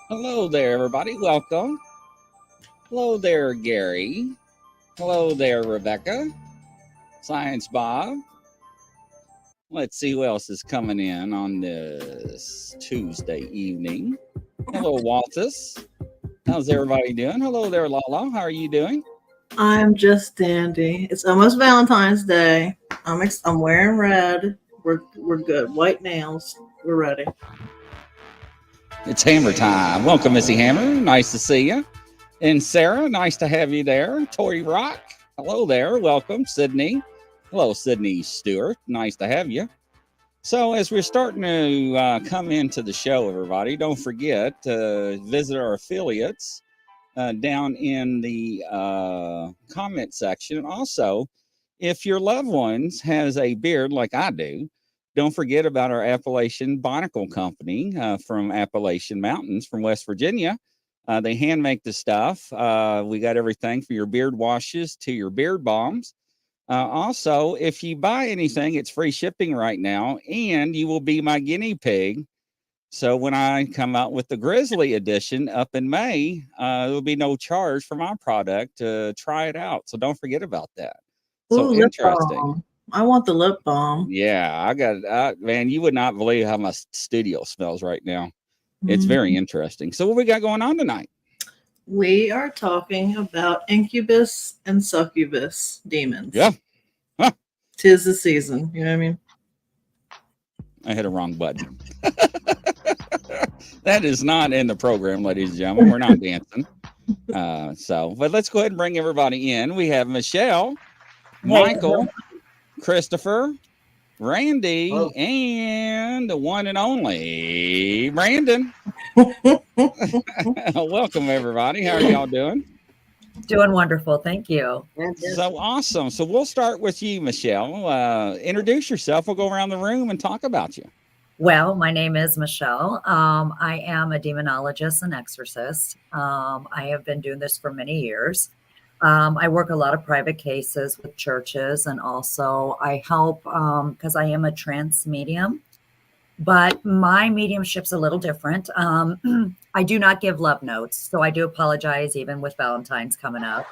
Hello there, everybody. Welcome. Hello there, Gary. Hello there, Rebecca. Science Bob. Let's see who else is coming in on this Tuesday evening. Hello, Waltus. How's everybody doing? Hello there, LaLa. How are you doing? I'm just dandy. It's almost Valentine's Day. I'm wearing red. We're good. White nails. We're ready. It's Hammer time. Welcome, Missy Hammer. Nice to see you. And Sarah, nice to have you there. Tori Rock. Hello there. Welcome, Sydney. Hello, Sydney Stewart. Nice to have you. So, as we're starting to come into the show, everybody, don't forget to visit our affiliates down in the comment section. Also, if your loved ones has a beard like I do, don't forget about our Appalachian Barnacle Company from Appalachian Mountains from West Virginia. They hand make the stuff. We got everything from your beard washes to your beard balms. Also, if you buy anything, it's free shipping right now, and you will be my guinea pig. So when I come out with the Grizzly edition up in May, there will be no charge for my product to try it out. So don't forget about that. So Ooh, lip interesting. balm. I want the lip balm. Yeah, I got man, you would not believe how my studio smells right now. It's very interesting. So what we got going on tonight? We are talking about incubus and succubus demons. Yeah. Huh. 'Tis the season. You know what I mean? I hit a wrong button. That is not in the program, ladies and gentlemen. We're not dancing. But let's go ahead and bring everybody in. We have Michelle, Michael, Christopher, Randy, and the one and only Brandon. Welcome, everybody. How are y'all doing? Doing wonderful. Thank you. So awesome. So we'll start with you, Michelle. Introduce yourself. We'll go around the room and talk about you. Well, my name is Michelle. I am a demonologist and exorcist. I have been doing this for many years. I work a lot of private cases with churches, and also I help because I am a trance medium. But my mediumship's a little different. I do not give love notes, so I do apologize even with Valentine's coming up.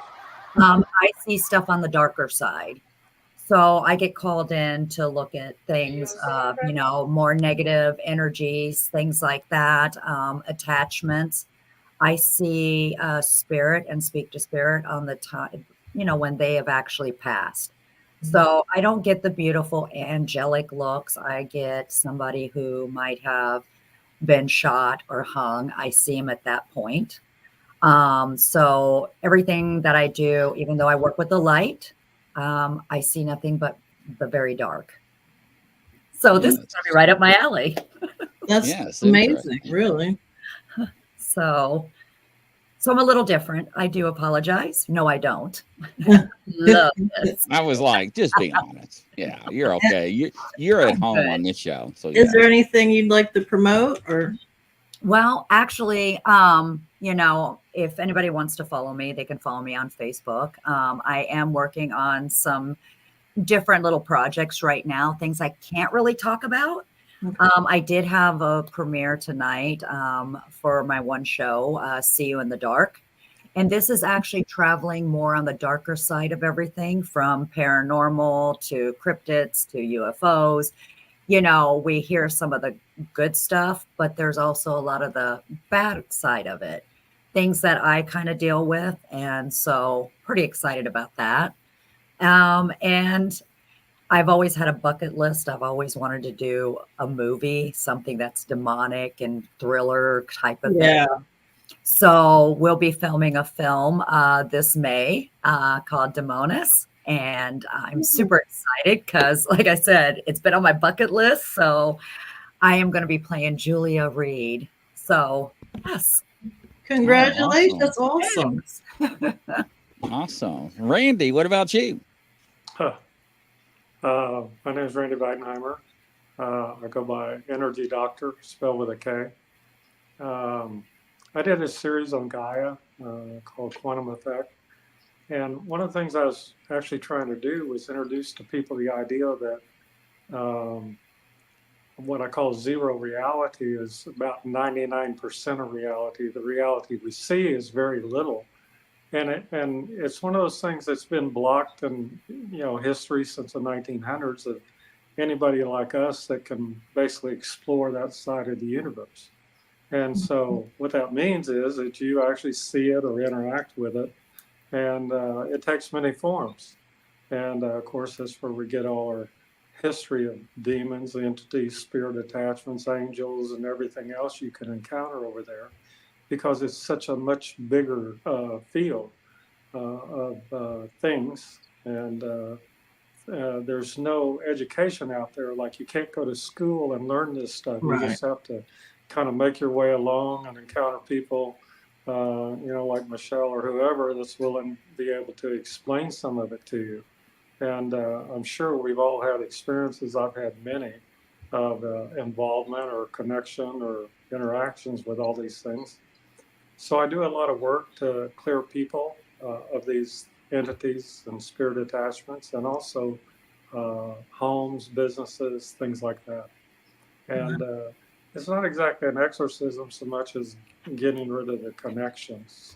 I see stuff on the darker side. So I get called in to look at things, more negative energies, things like that, attachments. I see spirit and speak to spirit on the time, when they have actually passed. So I don't get the beautiful angelic looks. I get somebody who might have been shot or hung. I see them at that point. So everything that I do, even though I work with the light, I see nothing but the very dark. So this is going to be right up my alley. That's amazing, really. So I'm a little different. I do apologize. No, I don't. Love this. I was like, just be honest. Yeah, you're okay. You're at home on this show. So is there anything you'd like to promote or? Well, actually, if anybody wants to follow me, they can follow me on Facebook. I am working on some different little projects right now, things I can't really talk about. Okay. I did have a premiere tonight for my one show, See You in the Dark. And this is actually traveling more on the darker side of everything, from paranormal to cryptids to UFOs. We hear some of the good stuff, but there's also a lot of the bad side of it, things that I kind of deal with. And so pretty excited about that. And I've always had a bucket list. I've always wanted to do a movie, something that's demonic and thriller type of thing. So we'll be filming a film this May called Demonis. And I'm super excited because, like I said, it's been on my bucket list. So I am going to be playing Julia Reed. So, yes. Congratulations. That's awesome. Awesome. Randy, what about you? My name is Randy Veitenheimer. I go by Energy Doctor, spelled with a K. I did a series on Gaia called Quantum Effect. And one of the things I was actually trying to do was introduce to people the idea that what I call zero reality is about 99% of reality. The reality we see is very little. And it's one of those things that's been blocked in history since the 1900s of anybody like us that can basically explore that side of the universe. And so what that means is that you actually see it or interact with it, and it takes many forms. And of course, that's where we get all our history of demons, entities, spirit attachments, angels, and everything else you can encounter over there, because it's such a much bigger field of things. And there's no education out there. Like, you can't go to school and learn this stuff. Right. You just have to kind of make your way along and encounter people, like Michelle or whoever that's willing to be able to explain some of it to you. And I'm sure we've all had experiences. I've had many of involvement or connection or interactions with all these things. So I do a lot of work to clear people of these entities and spirit attachments, and also homes, businesses, things like that. And it's not exactly an exorcism so much as getting rid of the connections.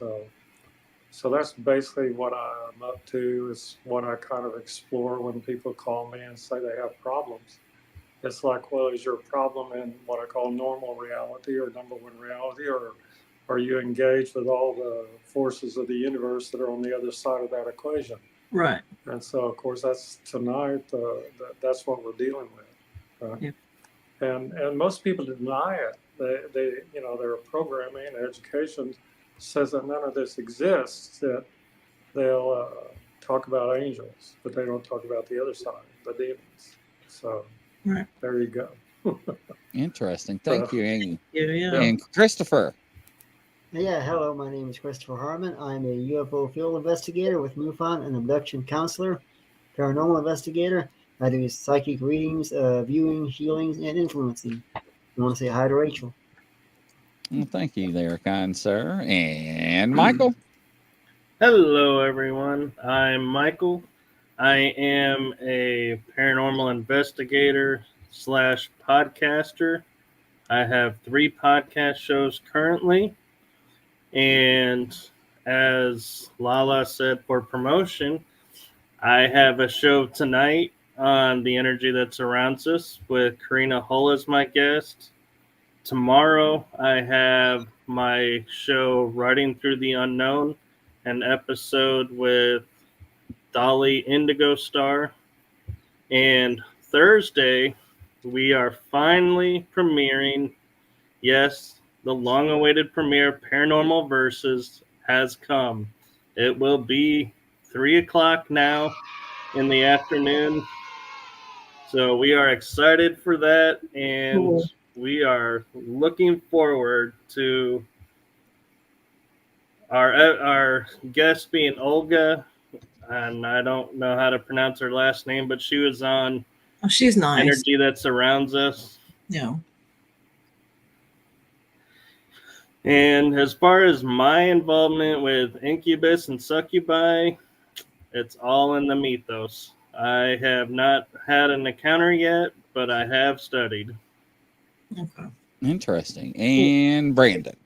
So that's basically what I'm up to, is what I kind of explore when people call me and say they have problems. It's like, well, is your problem in what I call normal reality or number one reality, or are you engaged with all the forces of the universe that are on the other side of that equation? Right. And so, of course, that's tonight. That's what we're dealing with. Yeah. And most people deny it. They their programming and education says that none of this exists. That they'll talk about angels, but they don't talk about the other side, the demons. So there you go. Interesting. Thank you, Amy. Yeah. And Christopher. Yeah, hello, my name is Christopher Harmon. I'm a UFO field investigator with MUFON, an abduction counselor, paranormal investigator. I do psychic readings, viewing, healings, and influencing. I want to say hi to Rachel. Well, thank you there, kind sir. And Michael. Hello, everyone. I'm Michael. I am a paranormal investigator / podcaster. I have 3 podcast shows currently. And as LaLa said, for promotion, I have a show tonight on the energy that surrounds us with Karina Hull as my guest. Tomorrow, I have my show Riding Through the Unknown, an episode with Dolly Indigo Star. And Thursday, we are finally premiering, yes, the long-awaited premiere of Paranormal Versus has come. It will be 3 o'clock now in the afternoon. So we are excited for that, and we are looking forward to our guest being Olga, and I don't know how to pronounce her last name, but she was on She's nice. Energy That Surrounds Us. Yeah. And as far as my involvement with Incubus and succubi, it's all in the mythos. I have not had an encounter yet, but I have studied. Okay. Interesting. And Brandon.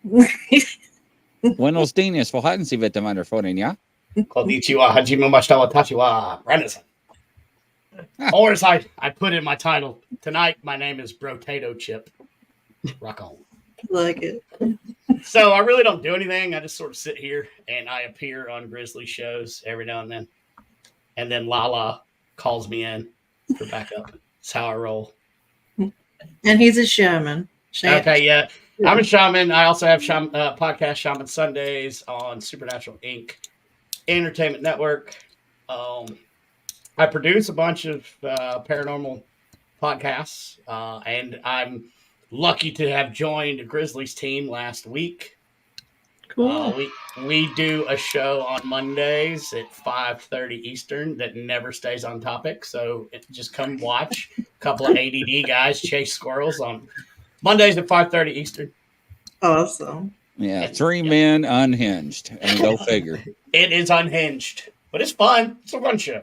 Buenos días, vorhalten Sie bitte, meine Freundin, ja? Konnichiwa, hajime mashita watashi wa Brandon. Or as I put in my title, tonight my name is Brotato Chip. Rock on. Like it. So I really don't do anything. I just sort of sit here and I appear on Grizzly shows every now and then. And then LaLa calls me in for backup. That's how I roll. And he's a shaman. Okay, yeah. I'm a shaman. I also have podcast Shaman Sundays on Supernatural Inc. Entertainment Network. I produce a bunch of paranormal podcasts, and I'm lucky to have joined Grizzly's team last week. Cool. We do a show on Mondays at 5:30 Eastern that never stays on topic. So just come watch a couple of ADD guys chase squirrels on Mondays at 5:30 Eastern. Awesome. Yeah, 3 men unhinged. I mean, go figure. It is unhinged, but it's fun. It's a fun show.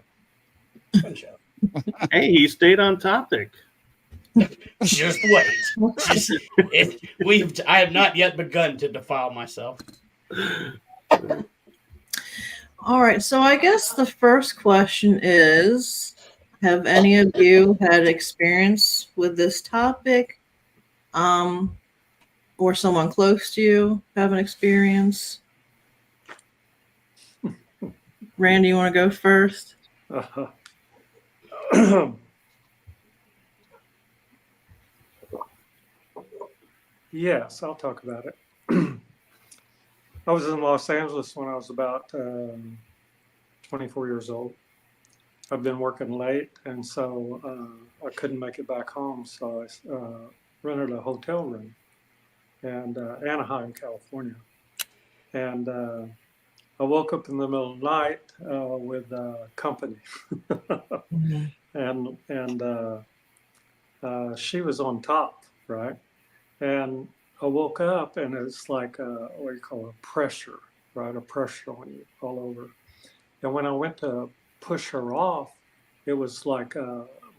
Hey, he stayed on topic. Just wait. I have not yet begun to defile myself. All right, so I guess the first question is, have any of you had experience with this topic? Or someone close to you have an experience? Randy, you want to go first? Yes, I'll talk about it. I was in Los Angeles when I was about 24 years old. I've been working late, and so I couldn't make it back home. So I rented a hotel room in Anaheim, California. And I woke up in the middle of the night with company. And she was on top, right? And I woke up, and it's like what do you call it, pressure, right? A pressure on you all over. And when I went to push her off, it was like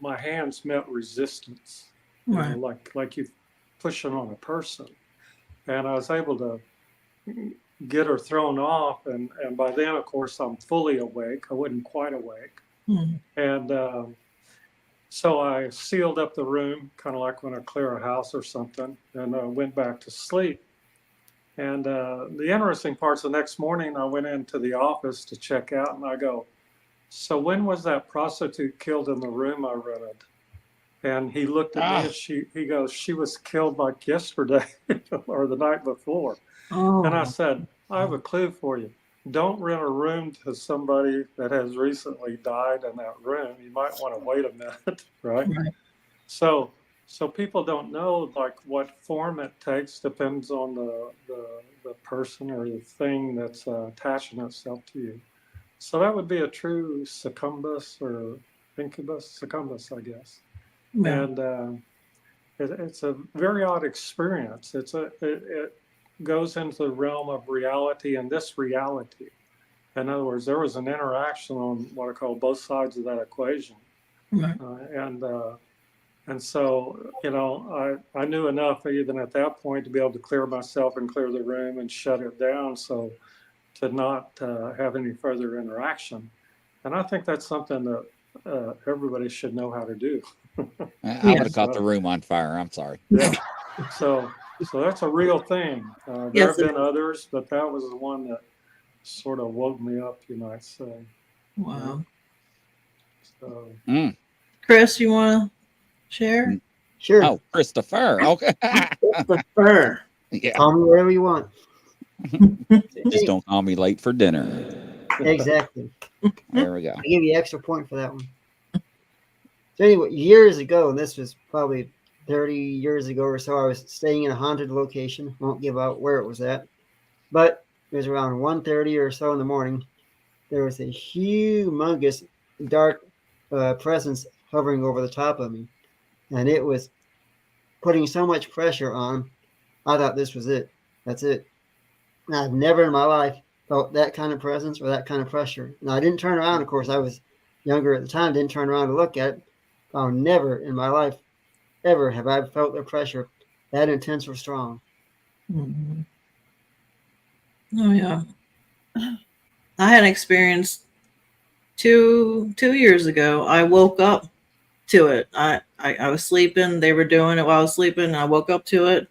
my hands met resistance, Right. like you pushing on a person. And I was able to get her thrown off, and by then, of course, I'm fully awake. I wasn't quite awake. And so I sealed up the room, kind of like when I clear a house or something, and went back to sleep. And the interesting part's the next morning, I went into the office to check out, and I go, so when was that prostitute killed in the room I rented? And he looked at me, and he goes, she was killed like yesterday or the night before. Oh. And I said, I have a clue for you. Don't rent a room to somebody that has recently died in that room. You might want to wait a minute, right? So people don't know like what form it takes, depends on the person or the thing that's attaching itself to you. So that would be a true succubus or incubus, succubus, I guess. Yeah. And it's a very odd experience. It goes into the realm of reality and this reality. In other words, there was an interaction on what I call both sides of that equation. Right. And so, you know, I knew enough even at that point to be able to clear myself and clear the room and shut it down, so to not have any further interaction. And I think that's something that everybody should know how to do. I would have caught the room on fire. I'm sorry. Yeah. So that's a real thing. There have been others, but that was the one that sort of woke me up, you might say. Wow. So, Chris, you want to share? Sure. Oh, Christopher. Okay. Christopher. Yeah. Call me whatever you want. Just don't call me late for dinner. Exactly. There we go. I give you extra point for that one. So anyway, years ago, and this was probably 30 years ago or so, I was staying in a haunted location. Won't give out where it was at. But it was around 1:30 or so in the morning. There was a humongous dark presence hovering over the top of me. And it was putting so much pressure on. I thought this was it. That's it. And I've never in my life felt that kind of presence or that kind of pressure. And I didn't turn around. Of course, I was younger at the time, didn't turn around to look at it. Never in my life, ever have I felt the pressure that intense or strong. Mm-hmm. Oh, yeah. I had an experience 2 years ago. I woke up to it. I was sleeping. They were doing it while I was sleeping. And I woke up to it.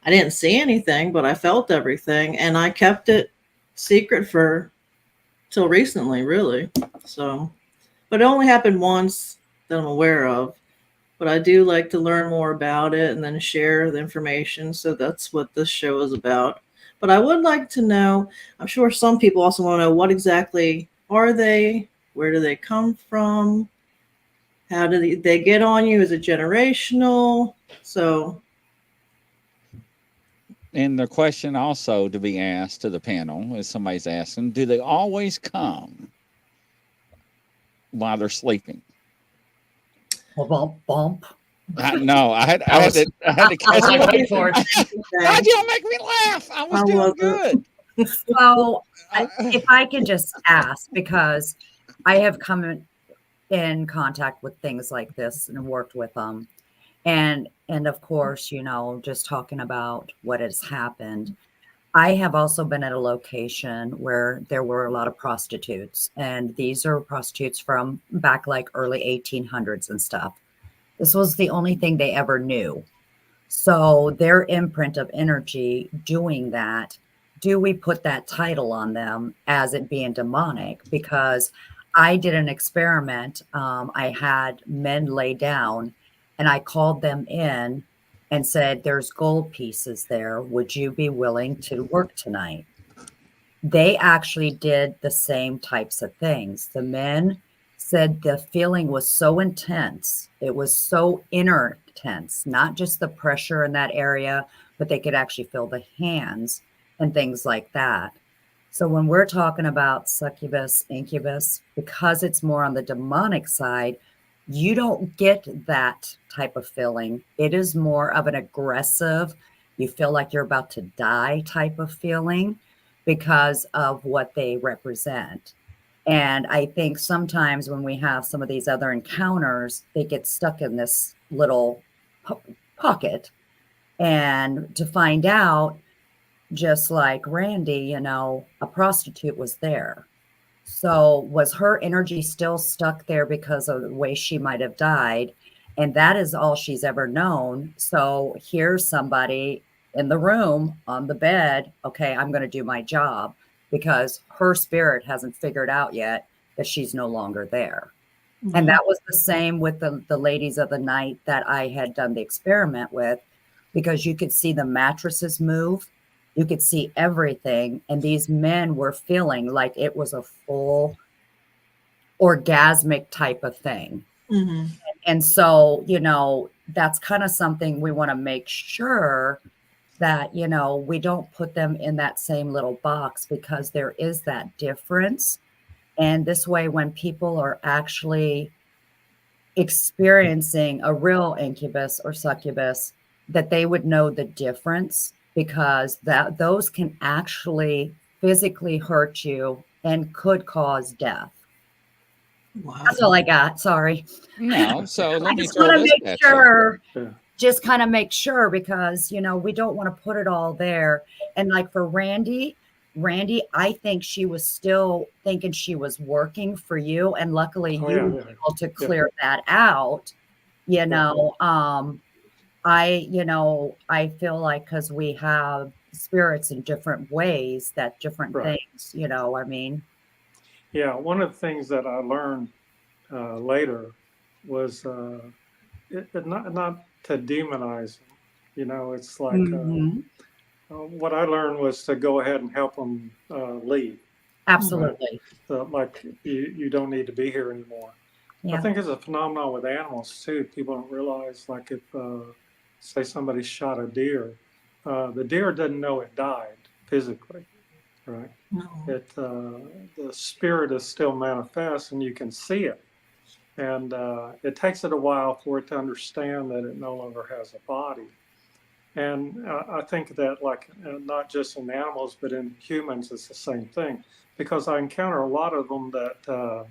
I didn't see anything, but I felt everything. And I kept it secret till recently, really. So, but it only happened once that I'm aware of. But I do like to learn more about it and then share the information. So that's what this show is about. But I would like to know, I'm sure some people also want to know, what exactly are they? Where do they come from? How do they get on you? Is it generational? So. And the question also to be asked to the panel is somebody's asking, do they always come while they're sleeping? Bump. No, I had to catch like, wait for it. How'd y'all make me laugh? I was doing good. So, if I can just ask, because I have come in contact with things like this and worked with them, And of course, just talking about what has happened. I have also been at a location where there were a lot of prostitutes, and these are prostitutes from back like early 1800s and stuff. This was the only thing they ever knew. So their imprint of energy doing that, do we put that title on them as it being demonic? Because I did an experiment. I had men lay down and I called them in and said, there's gold pieces there. Would you be willing to work tonight? They actually did the same types of things. The men said the feeling was so intense. It was so inner tense, not just the pressure in that area, but they could actually feel the hands and things like that. So when we're talking about succubus, incubus, because it's more on the demonic side, you don't get that type of feeling. It is more of an aggressive, you feel like you're about to die type of feeling because of what they represent. And I think sometimes when we have some of these other encounters, they get stuck in this little pocket. And to find out, just like Randy, a prostitute was there. So was her energy still stuck there because of the way she might have died? And that is all she's ever known. So here's somebody in the room on the bed. Okay, I'm going to do my job because her spirit hasn't figured out yet that she's no longer there. Mm-hmm. And that was the same with the ladies of the night that I had done the experiment with, because you could see the mattresses move. You could see everything. And these men were feeling like it was a full orgasmic type of thing. Mm-hmm. And so, that's kind of something we want to make sure that, we don't put them in that same little box, because there is that difference. And this way, when people are actually experiencing a real incubus or succubus, that they would know the difference, because those can actually physically hurt you and could cause death. Wow. That's all I got. Sorry. No, so let I me just throw want to this make at you. sure, Yeah. just kind of make sure, because, we don't want to put it all there. And like for Randy, I think she was still thinking she was working for you. And luckily Oh, you yeah, were yeah. able to clear that out. I feel like because we have spirits in different ways, that different Right. things, I mean. Yeah, one of the things that I learned later was not to demonize them. It's like Mhm. what I learned was to go ahead and help them leave. Absolutely. Like you don't need to be here anymore. Yeah. I think it's a phenomenon with animals too. People don't realize, like if say somebody shot a deer, the deer doesn't know it died physically, right? No. The spirit is still manifest and you can see it. And it takes it a while for it to understand that it no longer has a body. And I think that, like, not just in animals, but in humans, it's the same thing. Because I encounter a lot of them that,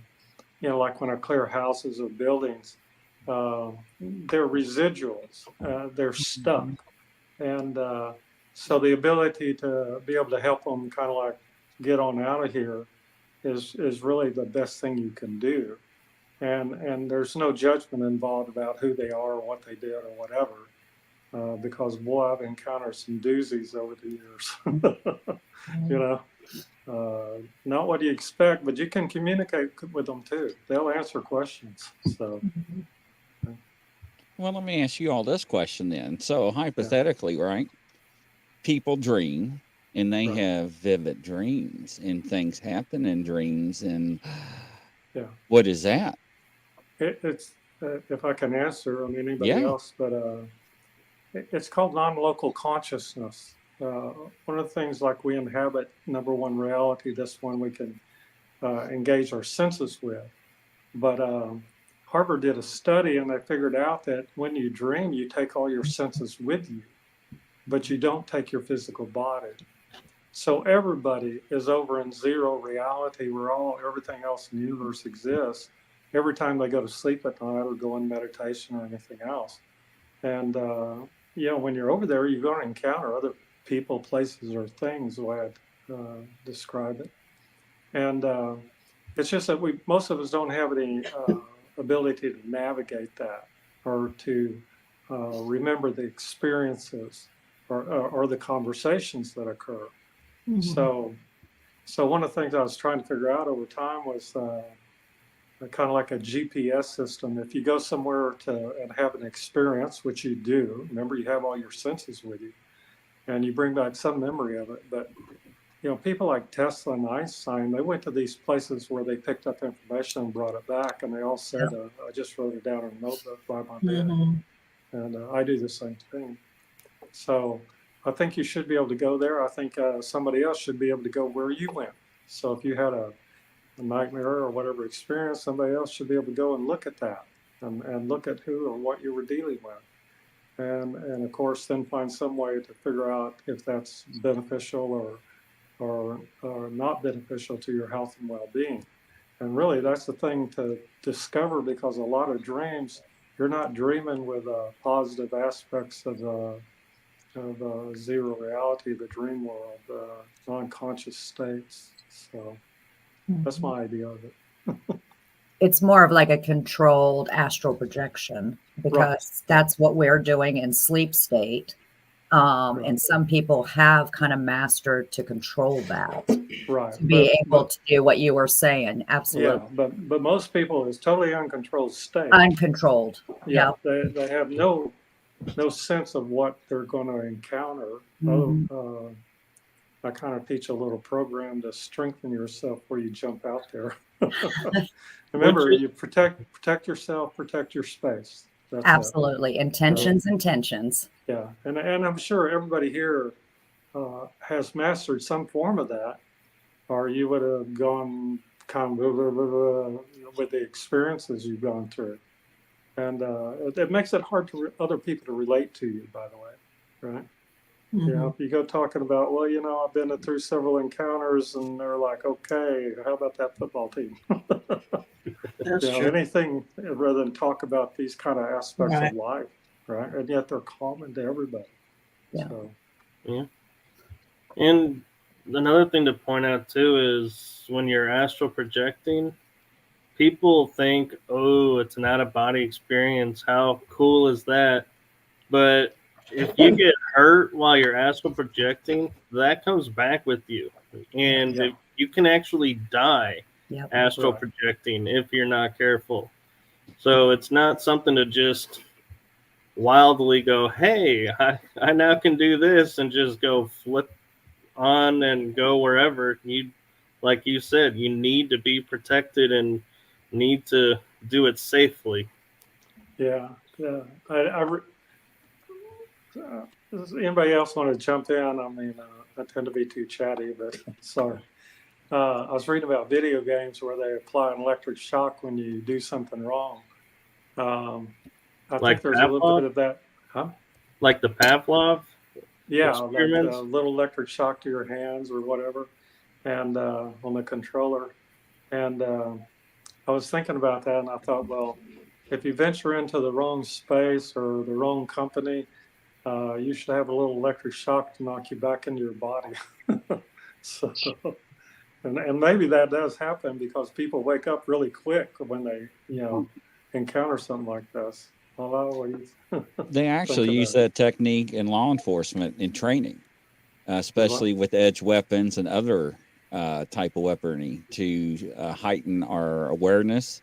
like when I clear houses or buildings, they're residuals, they're stuck. And so the ability to be able to help them kind of like get on out of here is really the best thing you can do. And there's no judgment involved about who they are or what they did or whatever, because boy, I've encountered some doozies over the years. Not what you expect, but you can communicate with them too. They'll answer questions. So, Well, let me ask you all this question then. So hypothetically, right? People dream and they Right. have vivid dreams, and things happen in dreams. And yeah, what is that? it's if I can answer, I mean anybody Yeah. else, but it's called non-local consciousness. One of the things, like, we inhabit number one reality. This one we can engage our senses with. But Harvard did a study and they figured out that when you dream, you take all your senses with you, but you don't take your physical body. So everybody is over in zero reality, where everything else in the universe exists, every time they go to sleep at night or go in meditation or anything else. And when you're over there, you're going to encounter other people, places, or things, the way I'd describe it. And it's just that most of us don't have any ability to navigate that, or to remember the experiences or the conversations that occur. Mhm. So one of the things I was trying to figure out over time was kind of like a GPS system. If you go somewhere and have an experience, which you do, remember you have all your senses with you, and you bring back some memory of it. But people like Tesla and Einstein, they went to these places where they picked up information and brought it back, and they all said, "I just wrote it down in a notebook by my bed." Mhm. And I do the same thing. So I think you should be able to go there. I think somebody else should be able to go where you went. So if you had a nightmare or whatever experience, somebody else should be able to go and look at that and look at who or what you were dealing with. And of course, then find some way to figure out if that's beneficial or not beneficial to your health and well-being. And really, that's the thing to discover, because a lot of dreams, you're not dreaming with positive aspects of zero reality, the dream world, non-conscious states. So that's my idea of it. It's more of like a controlled astral projection, because that's what we're doing in sleep state. And some people have kind of mastered to control that, to be able to do what you were saying. Absolutely. Yeah, but most people, is totally uncontrolled state. Uncontrolled. Yeah, they have no sense of what they're going to encounter. I kind of teach a little program to strengthen yourself where you jump out there. Remember, you protect yourself, protect your space. That's absolutely. Intentions. Yeah, and I'm sure everybody here has mastered some form of that, or you would have gone kind of with the experiences you've gone through. And it makes it hard for other people to relate to you, by the way, right? Mhm. If you go talking about, well, I've been through several encounters, and they're like, okay, how about that football team? That's true. Anything rather than talk about these kind of aspects Right. of life, right? And yet they're common to everybody. Yeah. So. Yeah. And another thing to point out too is when you're astral projecting, people think, oh, it's an out-of-body experience. How cool is that? But if you get hurt while you're astral projecting, that comes back with you. And you can actually die astral projecting if you're not careful. So it's not something to just wildly go, hey, I now can do this, and just go flip on and go wherever. Like you said, you need to be protected and need to do it safely. Yeah. Does anybody else want to jump in? I mean, I tend to be too chatty, but sorry. I was reading about video games where they apply an electric shock when you do something wrong. I think there's a little bit of that. Huh? Like the Pavlov? Yeah, like a little electric shock to your hands or whatever, and on the controller. And I was thinking about that, and I thought, well, if you venture into the wrong space or the wrong company, you should have a little electric shock to knock you back into your body. So, and maybe that does happen because people wake up really quick when they, encounter something like this. They actually use that technique in law enforcement in training, especially with edge weapons and other type of weaponry to heighten our awareness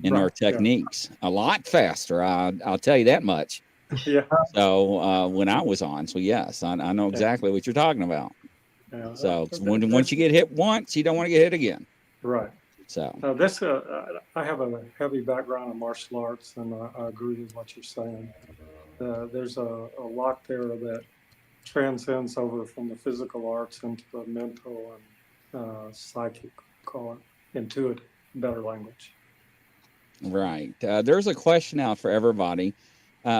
and our techniques a lot faster. I'll tell you that much. Yeah. So when I was on, so yes, I know exactly what you're talking about. Yeah, so once you get hit once, you don't want to get hit again. Right. So I have a heavy background in martial arts, and I agree with what you're saying. There's a lot there that transcends over from the physical arts into the mental and psychic, call it intuitive, better language. Right. There's a question out for everybody.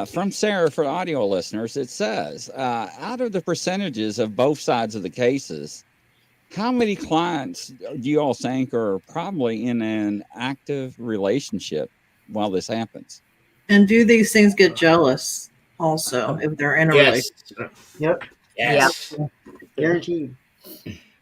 From Sarah for audio listeners, it says, out of the percentages of both sides of the cases, how many clients do you all think are probably in an active relationship while this happens? And do these things get jealous? also if they're in a Yes. relationship. Yep. Yes. Guaranteed.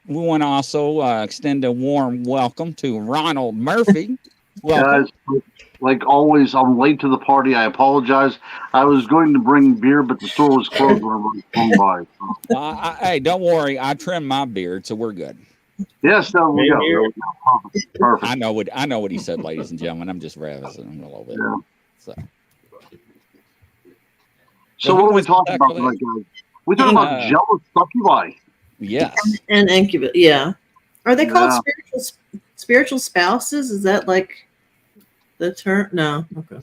We want to also extend a warm welcome to Ronald Murphy. Welcome. Guys, like always, I'm late to the party. I apologize. I was going to bring beer, but the store was closed when I swung by. So. Hey, don't worry. I trimmed my beard, so we're good. Yes, there we go. There we go. Perfect. I know what he said, ladies and gentlemen. I'm just razzing him a little bit. Yeah. Well, So who what are we wants to talking tackle about that? tonight, guys? We're talking about jealous succubi. Yes. And Incubus, yeah. Are they called Yeah. spiritual spouses? Is that like the term? No. Okay.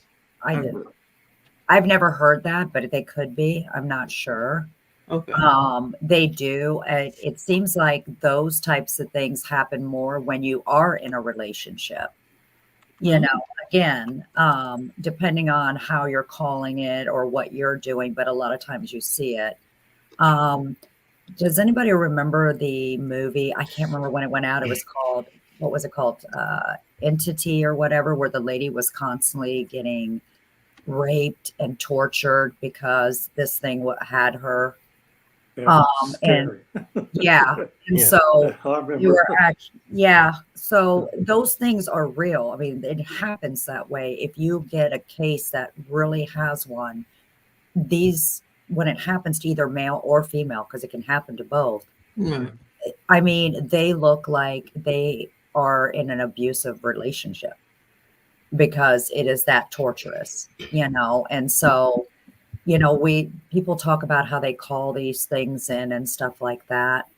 I've never heard that, but they could be. I'm not sure. Okay. They do. It seems like those types of things happen more when you are in a relationship. You know, again, depending on how you're calling it or what you're doing, but a lot of times you see it. Does anybody remember the movie? I can't remember when it went out. It was called, what was it called? Entity or whatever, where the lady was constantly getting raped and tortured because this thing had her. Yeah, And yeah, and Yeah. so I remember. you were actually, so those things are real. I mean, it happens that way. If you get a case that really has one, when it happens to either male or female, because it can happen to both, I mean, they look like they are in an abusive relationship because it is that torturous, and so people talk about how they call these things in and stuff like that.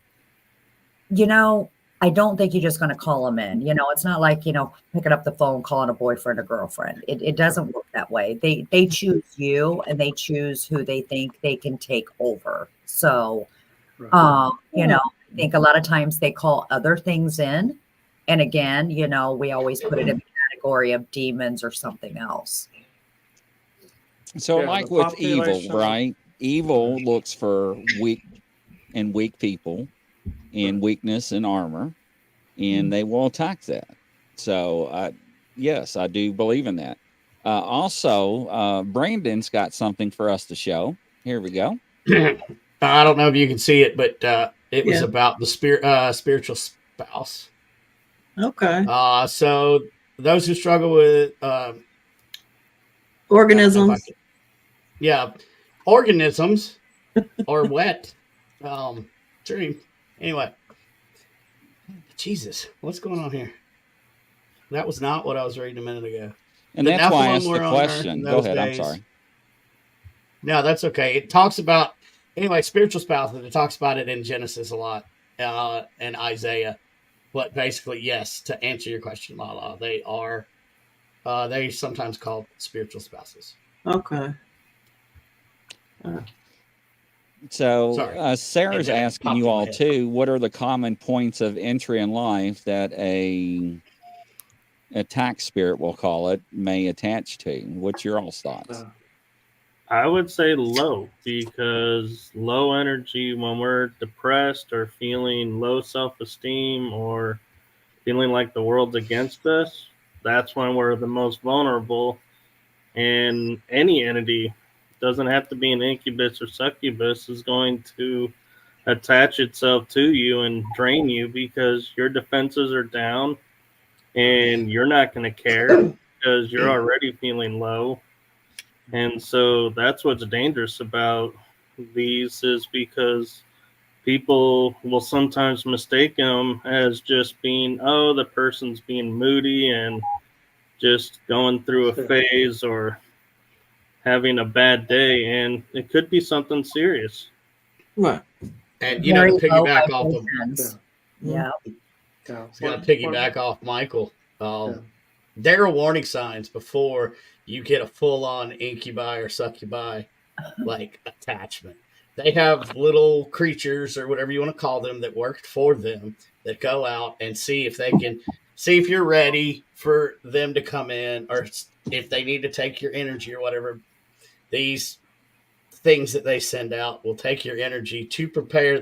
I don't think you're just going to call them in. It's not like, picking up the phone, calling a boyfriend or girlfriend. It doesn't work that way. They choose you and they choose who they think they can take over. So, I think a lot of times they call other things in. And again, we always put it in the category of demons or something else. So Yeah, like the with evil, population- right? Evil looks for weak people in weakness and armor, and they will attack that. So yes, I do believe in that. Also, Brandon's got something for us to show. Here we go. I don't know if you can see it, but it was Yeah. about the spiritual spouse. Okay. So those who struggle with Organisms. organisms or wet dream. Anyway, Jesus, what's going on here? That was not what I was reading a minute ago. And The that's why I Nephilim asked the were on Earth question. in Go those ahead. I'm days. sorry. No, that's okay. It talks about, spiritual spouses. It talks about it in Genesis a lot and Isaiah. But basically, yes, to answer your question, LaLa, they are, they sometimes called spiritual spouses. Okay. So Sorry. Sarah's It asking popped you in my all head. too, what are the common points of entry in life that a attack spirit, we'll call it, may attach to? What's your all's thoughts? I would say low, because low energy, when we're depressed or feeling low self-esteem or feeling like the world's against us, that's when we're the most vulnerable. And any entity, doesn't have to be an incubus or succubus, is going to attach itself to you and drain you because your defenses are down and you're not going to care because you're already feeling low. And so that's what's dangerous about these, is because people will sometimes mistake them as just being, the person's being moody and just going through a phase or having a bad day, and it could be something serious. Right. And, Very to low piggyback off of, vibrations. Yeah. I was going to piggyback off Michael. There are warning signs before you get a full-on incubi or succubi like attachment. They have little creatures or whatever you want to call them that work for them that go out and see if you're ready for them to come in, or if they need to take your energy or whatever. These things that they send out will take your energy to prepare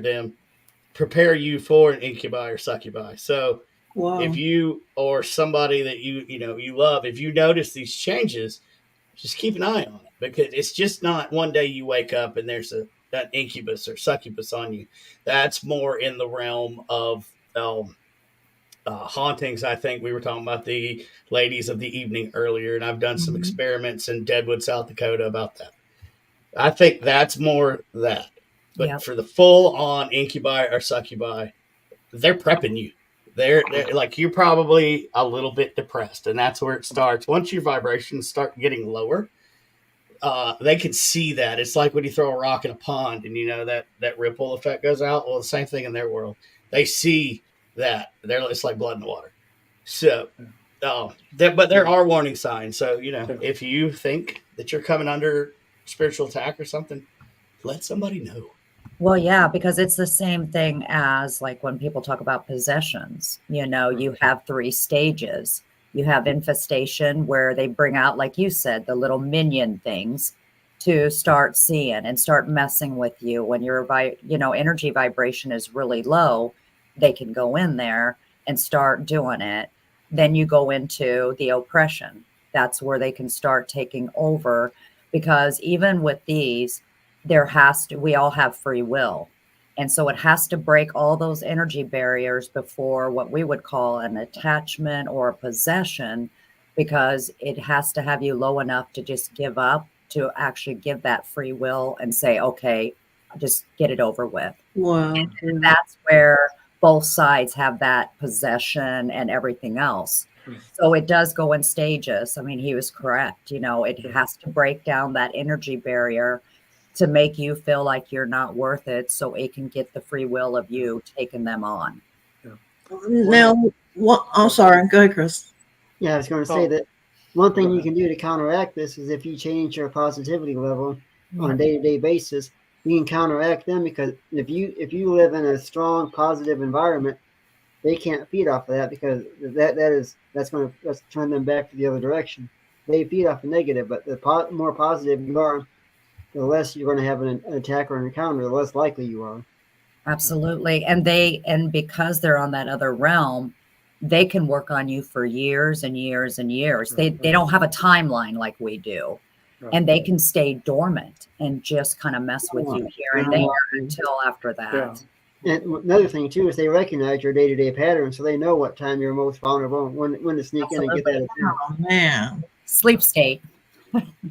you for an incubi or succubi. So Wow. if you or somebody that you love, if you notice these changes, just keep an eye on it, because it's just not one day you wake up and there's an incubus or succubus on you. That's more in the realm of hauntings. I think we were talking about the ladies of the evening earlier, and I've done some experiments in Deadwood, South Dakota about that. I think that's more that. But for the full on incubi or succubi, they're prepping you. They're like, you're probably a little bit depressed, and that's where it starts. Once your vibrations start getting lower, they can see that. It's like when you throw a rock in a pond and that ripple effect goes out. Well, the same thing in their world. They see that. It's like blood in the water. So, but there are warning signs. So, if you think that you're coming under spiritual attack or something, let somebody know. Well, yeah, because it's the same thing as like when people talk about possessions, you have 3 stages. You have infestation, where they bring out, like you said, the little minion things to start seeing and start messing with you. When your energy vibration is really low, they can go in there and start doing it. Then you go into the oppression. That's where they can start taking over, because even with these, we all have free will. And so it has to break all those energy barriers before what we would call an attachment or a possession, because it has to have you low enough to just give up, to actually give that free will and say, okay, just get it over with. Wow. And that's where both sides have that possession and everything else. So it does go in stages. I mean, he was correct. It has to break down that energy barrier to make you feel like you're not worth it, so it can get the free will of you taking them on. Now, I'm sorry. Go ahead, Chris. Yeah, I was going to say that one thing you can do to counteract this is if you change your positivity level on a day-to-day basis, you can counteract them, because if you live in a strong positive environment, they can't feed off of that, because that's going to turn them back to the other direction. They feed off the negative, but the more positive you are, the less you're going to have an attack or an encounter, the less likely you are. Absolutely. And because they're on that other realm, they can work on you for years and years and years. They don't have a timeline like we do. And they can stay dormant and just kind of mess with you here and there until after that. And another thing too is they recognize your day-to-day patterns, so they know what time you're most vulnerable, when to sneak in and get that attack. Oh man, sleep state.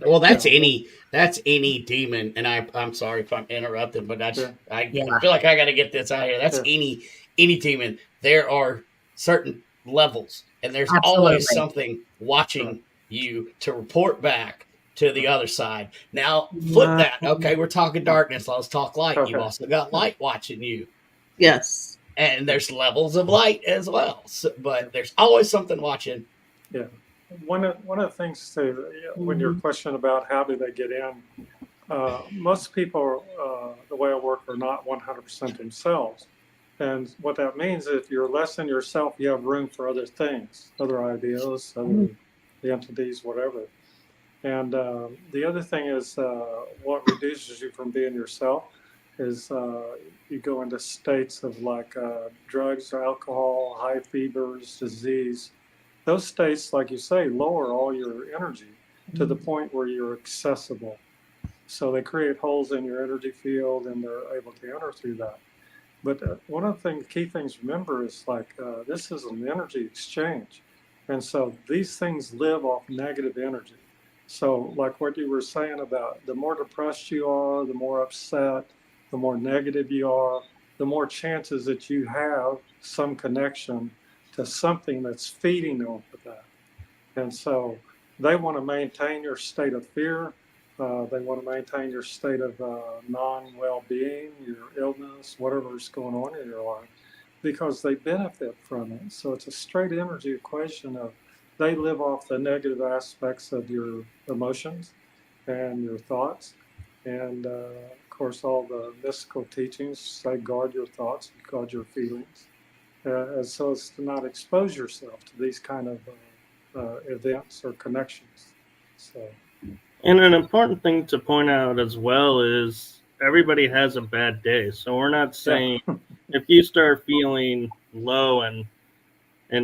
Well, that's any demon, and I'm sorry if I'm interrupting, but I feel like I got to get this out here. That's any demon. There are certain levels, and there's always something watching you to report back to the other side. Now, flip that. Okay, we're talking darkness. Let's talk light. You've also got light watching you. Yes. And there's levels of light as well. So, but there's always something watching. Yeah. One of the things too, when your question about how do they get in, most people, the way I work, are not 100% themselves. And what that means is if you're less than yourself, you have room for other things, other ideas, other entities, whatever. And the other thing is what reduces you from being yourself is you go into states of like drugs or alcohol, high fevers, disease. Those states, like you say, lower all your energy to the point where you're accessible. So they create holes in your energy field, and they're able to enter through that. But one of the key things to remember is like this is an energy exchange. And so these things live off negative energy. So like what you were saying about the more depressed you are, the more upset, the more negative you are, the more chances that you have some connection to something that's feeding off of that. And so they want to maintain your state of fear. They want to maintain your state of non-well-being, your illness, whatever's going on in your life, because they benefit from it. So it's a straight energy equation of they live off the negative aspects of your emotions and your thoughts. And of course, all the mystical teachings say guard your thoughts, guard your feelings. So as to not expose yourself to these kind of events or connections. So. And an important thing to point out as well is everybody has a bad day. So we're not saying if you start feeling low and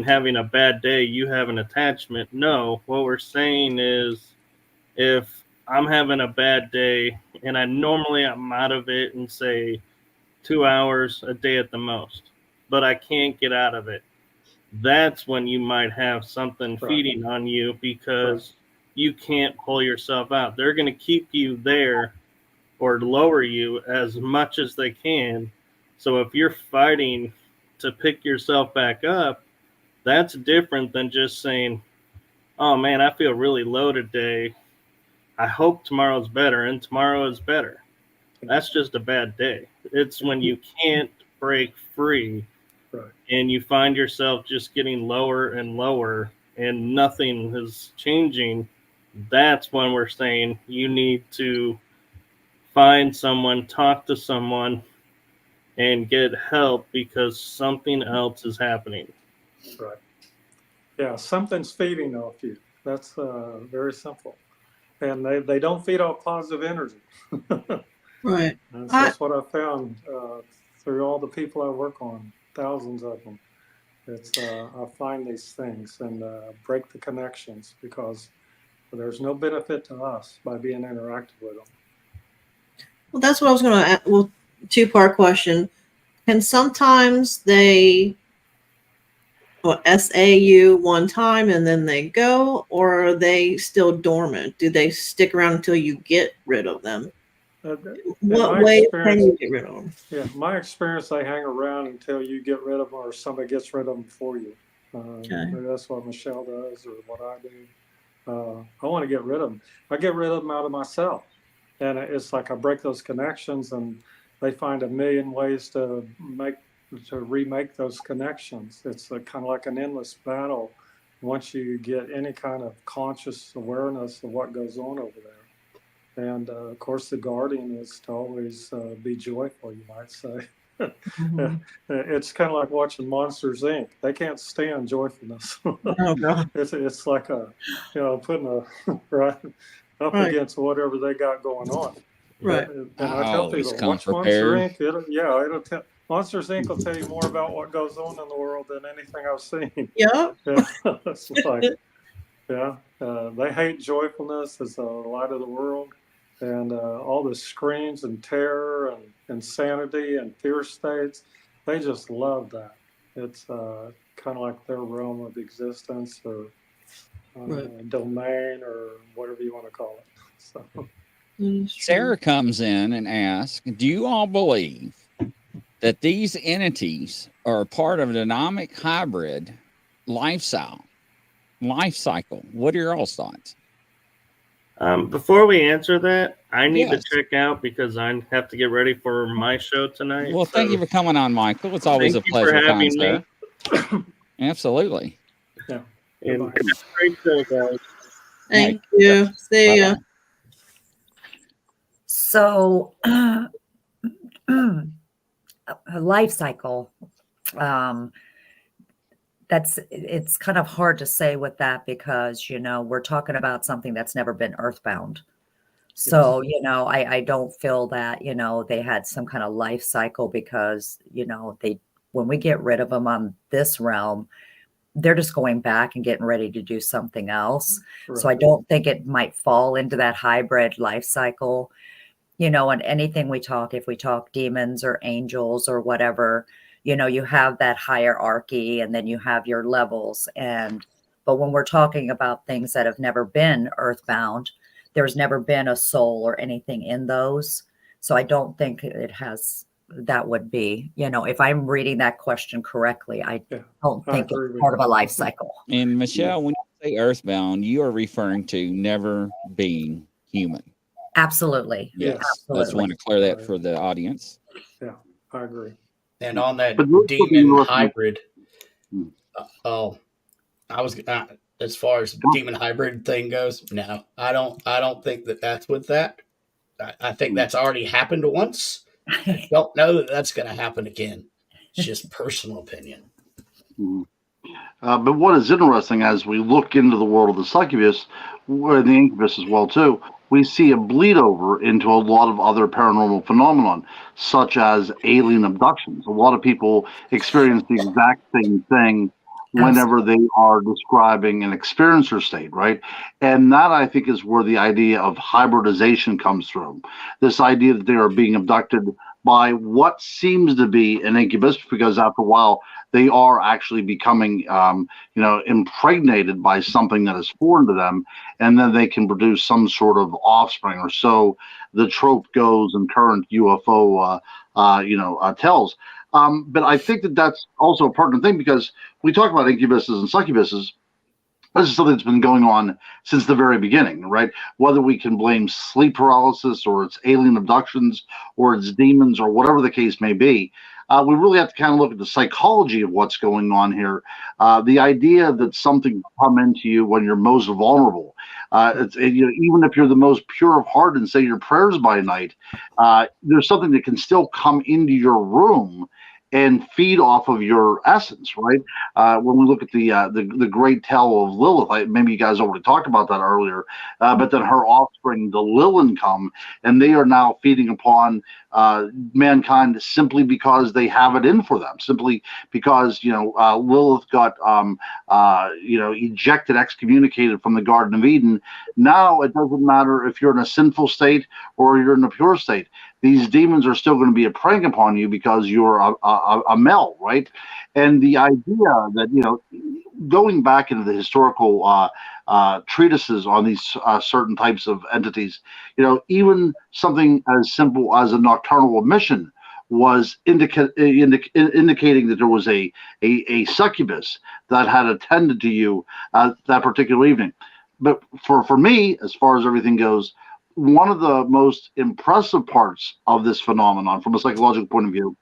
having a bad day, you have an attachment. No, what we're saying is if I'm having a bad day and I'm out of it in say 2 hours a day at the most, but I can't get out of it, that's when you might have something feeding on you because you can't pull yourself out. They're going to keep you there or lower you as much as they can. So if you're fighting to pick yourself back up, that's different than just saying, oh man, I feel really low today. I hope tomorrow's better, and tomorrow is better. That's just a bad day. It's when you can't break free and you find yourself just getting lower and lower and nothing is changing. That's when we're saying you need to find someone, talk to someone, and get help because something else is happening. Right. Yeah, something's feeding off you. That's very simple. And they don't feed off positive energy. Right. That's what I found through all the people I work on, thousands of them. It's I find these things and break the connections because there's no benefit to us by being interactive with them. Well, that's what I was going to ask. Well, two-part question. Can sometimes they SA you one time and then they go, or are they still dormant? Do they stick around until you get rid of them? What way can you get rid of them? Yeah, my experience, they hang around until you get rid of them or somebody gets rid of them for you. That's what Michelle does or what I do. I want to get rid of them. I get rid of them out of myself. And it's like I break those connections and they find a million ways to remake those connections. It's kind of like an endless battle once you get any kind of conscious awareness of what goes on over there. And of course, the guardian is to always be joyful, you might say. Mm-hmm. It's kind of like watching Monsters, Inc. They can't stand joyfulness. Oh, God. It's like putting a against whatever they got going on. Right. And I tell people, watch Monsters, Inc. Monsters, Inc. will tell you more about what goes on in the world than anything I've seen. Yeah. It's like, they hate joyfulness as the light of the world. And all the screams and terror and insanity and fear states, they just love that. It's kind of like their realm of existence or domain or whatever you want to call it. So. Sarah comes in and asks, do you all believe that these entities are part of a dynamic hybrid life cycle? What are your all's thoughts? Before we answer that, I need to check out because I have to get ready for my show tonight. Well, thank you for coming on, Michael. It's always a pleasure. Thank you for having me. Absolutely. Yeah. And great show, guys. Thank you. See ya. So, a life cycle. It's kind of hard to say with that because, we're talking about something that's never been earthbound. So, I don't feel that, they had some kind of life cycle because, when we get rid of them on this realm, they're just going back and getting ready to do something else. Right. So I don't think it might fall into that hybrid life cycle, and anything if we talk demons or angels or whatever, you have that hierarchy and then you have your levels. But when we're talking about things that have never been earthbound, there's never been a soul or anything in those. So I don't think that would be, if I'm reading that question correctly, I don't think it's part of a life cycle. And Michelle, when you say earthbound, you are referring to never being human. Absolutely. Yes. Absolutely. I just want to clear that for the audience. Yeah, I agree. And on that demon hybrid, I was as far as demon hybrid thing goes. No, I don't think that's with that. I think that's already happened once. I don't know that that's going to happen again. It's just personal opinion. Mm-hmm. But what is interesting as we look into the world of the succubus, or the incubus as well too, we see a bleed over into a lot of other paranormal phenomenon, such as alien abductions. A lot of people experience the exact same thing whenever they are describing an experiencer state, right? And that, I think, is where the idea of hybridization comes from. This idea that they are being abducted by what seems to be an incubus, because after a while they are actually becoming, impregnated by something that is foreign to them, and then they can produce some sort of offspring, or so the trope goes in current UFO, tells. But I think that that's also a pertinent thing, because we talk about incubuses and succubuses. This is something that's been going on since the very beginning, right? Whether we can blame sleep paralysis, or it's alien abductions, or it's demons, or whatever the case may be, we really have to kind of look at the psychology of what's going on here. The idea that something can come into you when you're most vulnerable. Even if you're the most pure of heart and say your prayers by night, there's something that can still come into your room and feed off of your essence, right? When we look at the great tale of Lilith, maybe you guys already talked about that earlier, but then her offspring, the Lilin, come, and they are now feeding upon mankind simply because they have it in for them, simply because Lilith got ejected, excommunicated from the Garden of Eden. Now it doesn't matter if you're in a sinful state or you're in a pure state. These demons are still going to be preying upon you because you're a male, right? And the idea that, going back into the historical treatises on these certain types of entities, even something as simple as a nocturnal emission was indicating that there was a succubus that had attended to you that particular evening. But for me, as far as everything goes, one of the most impressive parts of this phenomenon from a psychological point of view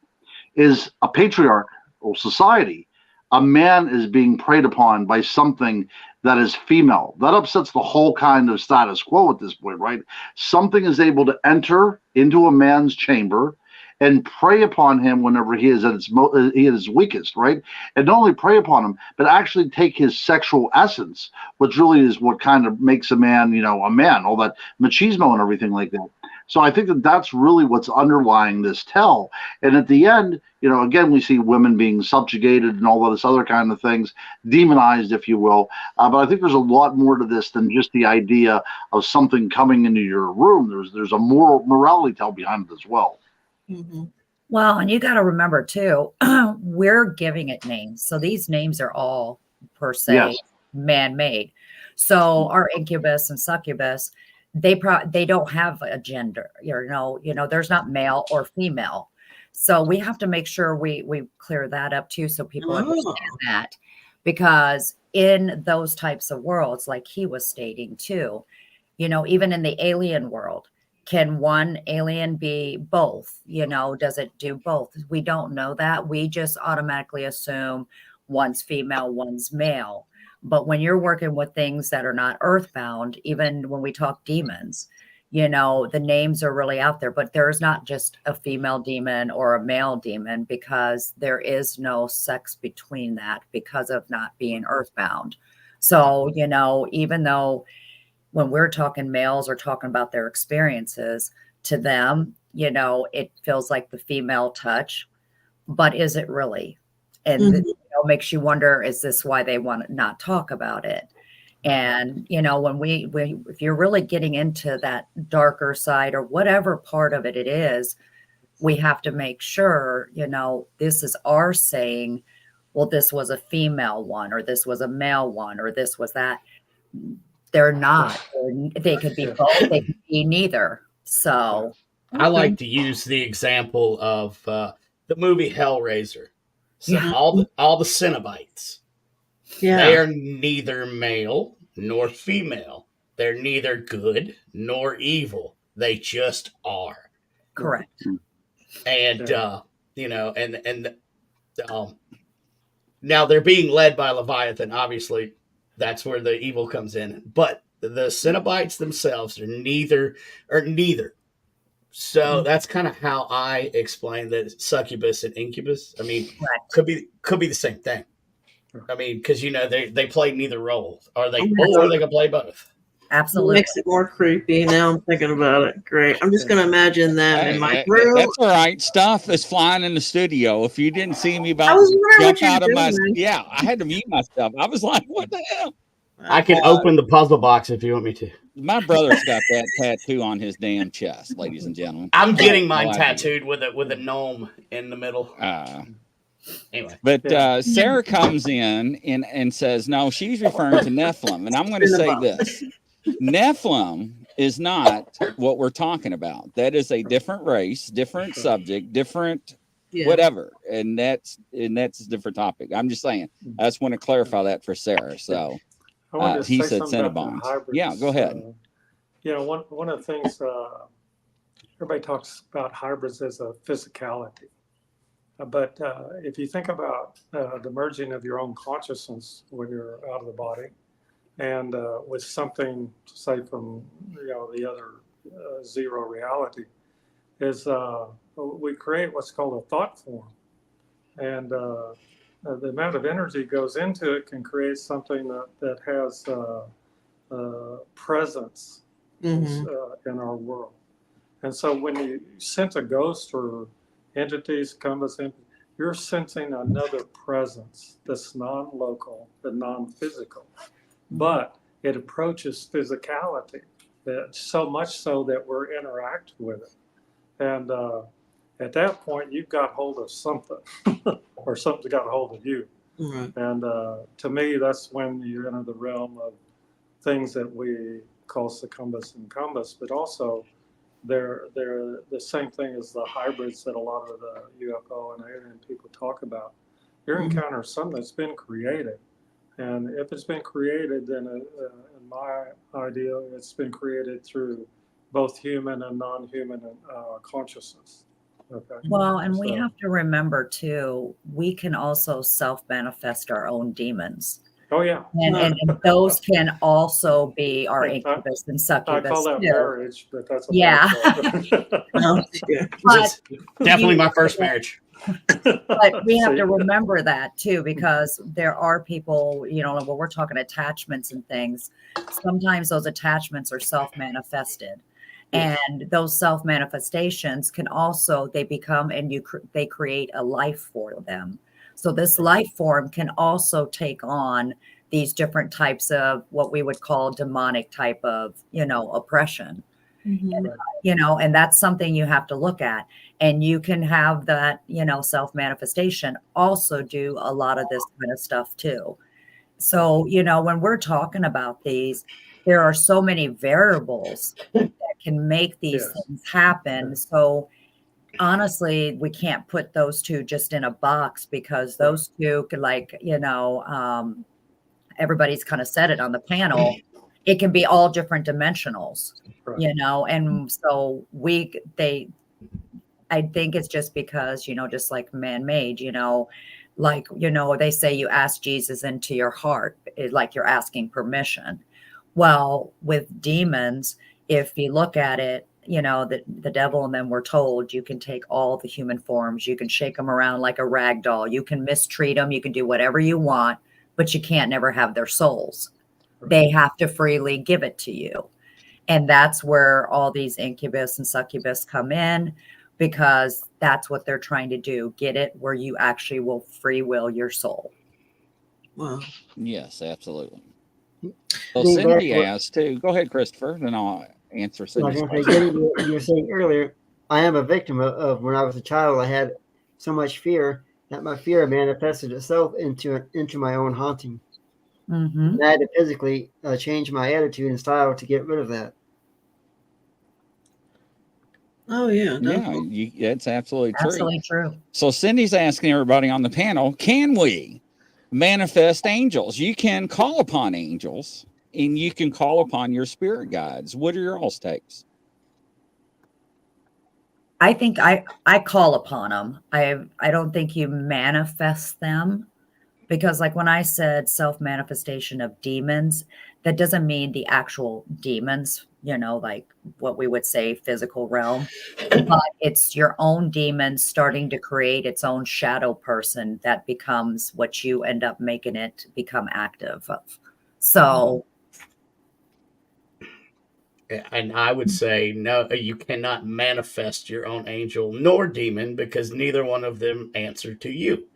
is a patriarchal society. A man is being preyed upon by something that is female. That upsets the whole kind of status quo at this point, right? Something is able to enter into a man's chamber and prey upon him whenever he is at his weakest, right? And not only prey upon him, but actually take his sexual essence, which really is what kind of makes a man, a man, all that machismo and everything like that. So I think that that's really what's underlying this tale. And at the end, again, we see women being subjugated and all of this other kind of things, demonized, if you will. But I think there's a lot more to this than just the idea of something coming into your room. There's a morality tale behind it as well. Mm-hmm. Well, and you got to remember too, we're giving it names. So these names are all per se man-made. So our incubus and succubus, they don't have a gender, there's not male or female. So we have to make sure we clear that up too, so people understand that, because in those types of worlds, like he was stating too, even in the alien world, can one alien be both? Does it do both? We don't know that. We just automatically assume one's female, one's male. But when you're working with things that are not earthbound, even when we talk demons, the names are really out there. But there's not just a female demon or a male demon, because there is no sex between that because of not being earthbound. So, even though when we're talking males or talking about their experiences, to them, it feels like the female touch, but is it really? And it makes you wonder, is this why they want to not talk about it? And, when if you're really getting into that darker side or whatever part of it is, we have to make sure, this is our saying, well, this was a female one, or this was a male one, or this was that. They're not. They could be both. They could be neither. So I like to use the example of the movie Hellraiser. So all the Cenobites, they are neither male nor female. They're neither good nor evil. They just are. Correct. And now they're being led by Leviathan. Obviously, that's where the evil comes in. But the Cenobites themselves are neither. So that's kind of how I explain that succubus and incubus. I mean, could be the same thing. I mean, because they play neither role, or they can play both. It Absolutely. makes it more creepy. Now I'm thinking about it. Great. I'm just going to imagine them in my Hey, room. that's all right. Stuff is flying in the studio. If you didn't see me I about was wondering jump what you out of were my doing. yeah, I had to mute myself. I was like, what the hell? I can open the puzzle box if you want me to. My brother's got that tattoo on his damn chest, ladies and gentlemen. I'm getting No mine idea. tattooed with a gnome in the middle. Anyway, But Yeah. Sarah comes in and says, no, she's referring to Nephilim. And I'm going to say this. Nephilim is not what we're talking about. That is a different race, different subject, different whatever. And that's a different topic. I'm just saying. I just want to clarify that for Sarah. So I wanted to he say said something about the Cinnabons. hybrids. Yeah, go ahead. One of the things everybody talks about hybrids as a physicality. But if you think about the merging of your own consciousness when you're out of the body, and with something, say from the other zero reality, is we create what's called a thought form, and the amount of energy goes into it can create something that has presence in our world. And so when you sense a ghost or entities come as you're sensing another presence that's non-local and non-physical, but it approaches physicality, that so much so that we're interacting with it. And at that point, you've got hold of something, or something's got hold of you. And to me, that's when you enter the realm of things that we call succubus and incumbus, but also they're the same thing as the hybrids that a lot of the UFO and alien people talk about. You're encountering something that's been created. And if it's been created, then in my idea, it's been created through both human and non-human consciousness. Okay. Well, and we have to remember too, we can also self-manifest our own demons. Oh yeah. And those can also be our incubus and succubus. I call that too. marriage, but that's But definitely my first marriage. But we have to remember that too, because there are people, when we're talking attachments and things, sometimes those attachments are self-manifested. And those self-manifestations can also, they become, and they create a life for them. So this life form can also take on these different types of what we would call demonic type of, oppression. And, and that's something you have to look at. And you can have that, self-manifestation also do a lot of this kind of stuff too. So, when we're talking about these, there are so many variables that can make these things happen. So honestly, we can't put those two just in a box, because those two could, everybody's kind of said it on the panel, it can be all different dimensionals, and so I think it's just because, just like man-made, they say you ask Jesus into your heart, like you're asking permission. Well, with demons, if you look at it, the devil and them were told you can take all the human forms, you can shake them around like a rag doll, you can mistreat them, you can do whatever you want, but you can't never have their souls. They have to freely give it to you. And that's where all these incubus and succubus come in, because that's what they're trying to do. Get it where you actually will free will your soul. Wow. Yes, absolutely. Well, Cindy asked too. Go ahead, Christopher, then I'll answer Cindy's question. You were saying earlier, I am a victim of when I was a child. I had so much fear that my fear manifested itself into my own haunting. And I had to physically change my attitude and style to get rid of that. Oh yeah, it's absolutely true. Absolutely true. So Cindy's asking everybody on the panel, can we manifest angels? You can call upon angels, and you can call upon your spirit guides. What are your all's takes? I think I call upon them. I don't think you manifest them, because like when I said self-manifestation of demons, that doesn't mean the actual demons, like what we would say physical realm, but it's your own demon starting to create its own shadow person that becomes what you end up making it become active of. So And I would say, no, you cannot manifest your own angel nor demon because neither one of them answer to you.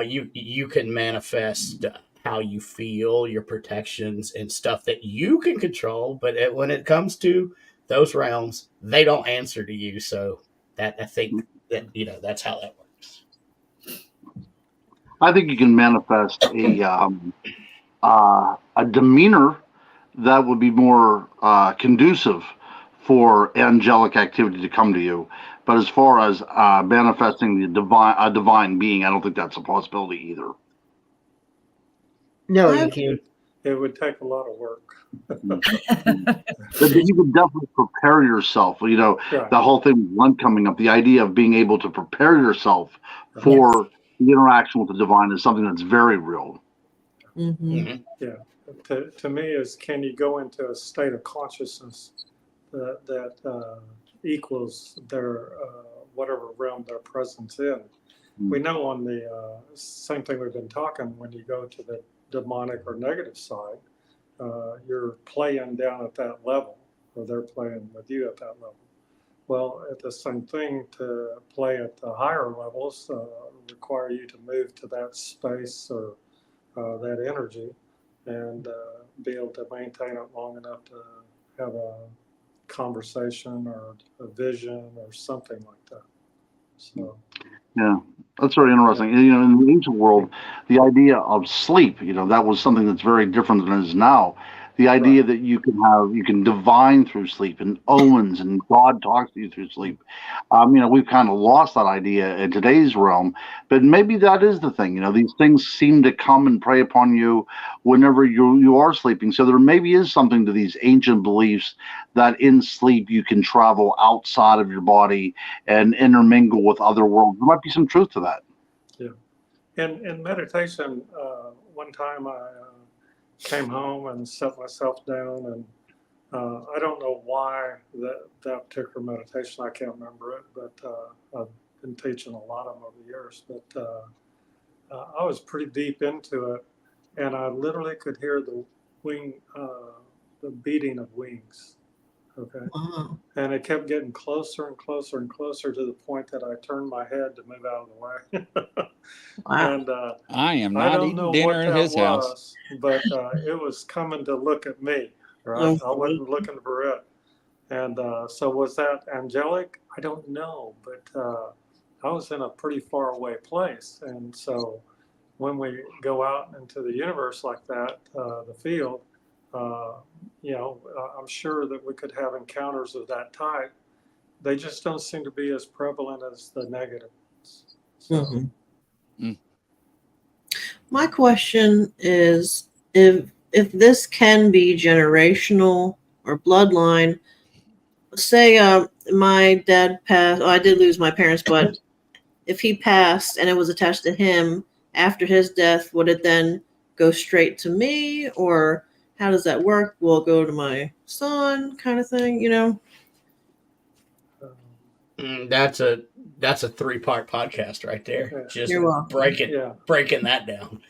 You can manifest how you feel, your protections, and stuff that you can control. But when it comes to those realms, they don't answer to you. So that I think that that's how that works. I think you can manifest a demeanor that would be more conducive for angelic activity to come to you. But as far as manifesting a divine being, I don't think that's a possibility either. No, you can't. It would take a lot of work. But you can definitely prepare yourself. Right. The whole thing with Lent coming up, the idea of being able to prepare yourself for the interaction with the divine is something that's very real. Mm-hmm. Yeah. To me, is can you go into a state of consciousness that equals their whatever realm they're present in. We know on the same thing we've been talking, when you go to the demonic or negative side, you're playing down at that level, or they're playing with you at that level. Well, at the same thing, to play at the higher levels require you to move to that space or that energy and be able to maintain it long enough to have a conversation or a vision or something like that. So. Yeah, that's very interesting. In the ancient world, the idea of sleep, that was something that's very different than it is now. The idea that you can divine through sleep and omens and God talks to you through sleep. We've kind of lost that idea in today's realm, but maybe that is the thing. These things seem to come and prey upon you whenever you are sleeping. So there maybe is something to these ancient beliefs that in sleep you can travel outside of your body and intermingle with other worlds. There might be some truth to that. Yeah. In meditation, one time I came home and set myself down, and I don't know why that particular meditation, I can't remember it, but I've been teaching a lot of them over the years, but I was pretty deep into it, and I literally could hear the beating of wings. Okay. Wow. And it kept getting closer and closer and closer to the point that I turned my head to move out of the way. Wow. And I am I not don't eating know dinner what at that his house. was, but it was coming to look at me, right? Okay. I wasn't looking for it. And so was that angelic? I don't know, but I was in a pretty far away place. And so when we go out into the universe like that, the field, I'm sure that we could have encounters of that type. They just don't seem to be as prevalent as the negative ones. So, My question is, if this can be generational or bloodline, say my dad passed. Oh, I did lose my parents, but if he passed and it was attached to him after his death, would it then go straight to me, or how does that work? Will it go to my son, kind of thing? That's a 3-part podcast right there. Yeah. Just You're welcome. breaking that down.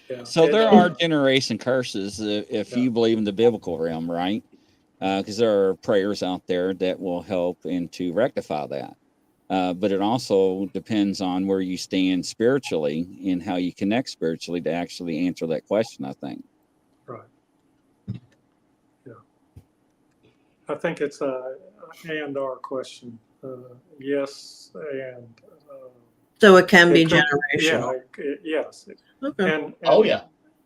Yeah. So there are generation curses if you believe in the biblical realm, right? Because there are prayers out there that will help and to rectify that. But it also depends on where you stand spiritually and how you connect spiritually to actually answer that question, I think. Right. Yeah. I think it's a and/or question. Yes, and. So it can be It could- generational. Yes. Okay.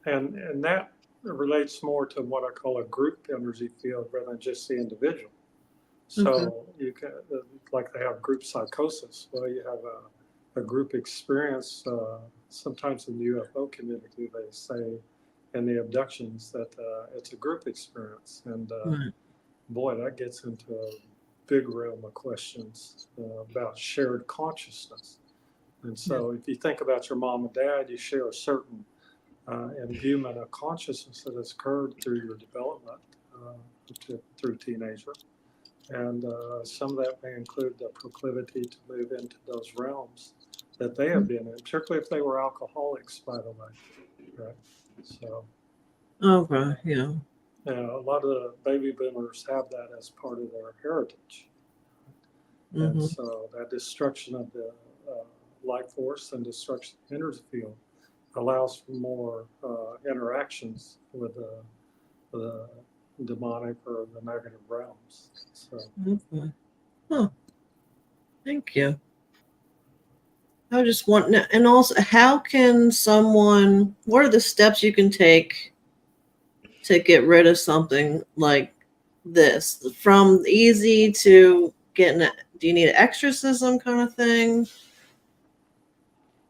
And that relates more to what I call a group energy field rather than just the individual. So you can, like they have group psychosis. Well, you have a group experience. Sometimes in the UFO community, they say in the abductions that it's a group experience. And boy, that gets into a big realm of questions about shared consciousness. And so if you think about your mom and dad, you share a certain imbuement of consciousness that has occurred through your development through teenager. And some of that may include the proclivity to move into those realms that they have been in, particularly if they were alcoholics, by the way. Right. So. Okay. Yeah. a lot of the baby boomers have that as part of their heritage. And so that destruction of the life force and destruction of the energy field allows for more interactions with the demonic or the negative realms. So. Thank you. I just want, and also, how can someone, what are the steps you can take to get rid of something like this? From easy to getting, do you need an exorcism kind of thing?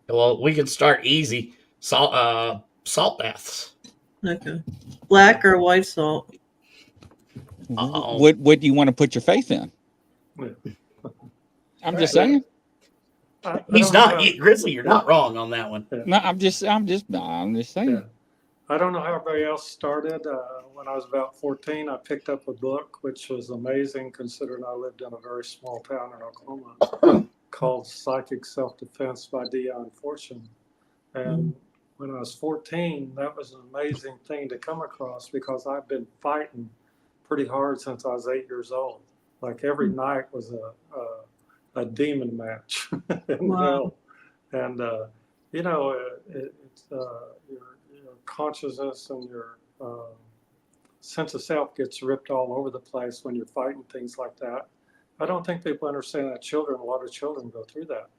Well, we can start easy. Salt baths. Okay. Black or white salt? What do you want to put your faith in? I'm just saying. He's not Grizzly. You're not wrong on that one. No, I'm just saying. Yeah. I don't know how everybody else started. When I was about 14, I picked up a book, which was amazing considering I lived in a very small town in Oklahoma, called Psychic Self-Defense by Dion Fortune. And when I was 14, that was an amazing thing to come across because I've been fighting pretty hard since I was 8 years old. Like every night was a demon match in hell. And, you know, your consciousness and your sense of self gets ripped all over the place when you're fighting things like that. I don't think people understand that a lot of children go through that.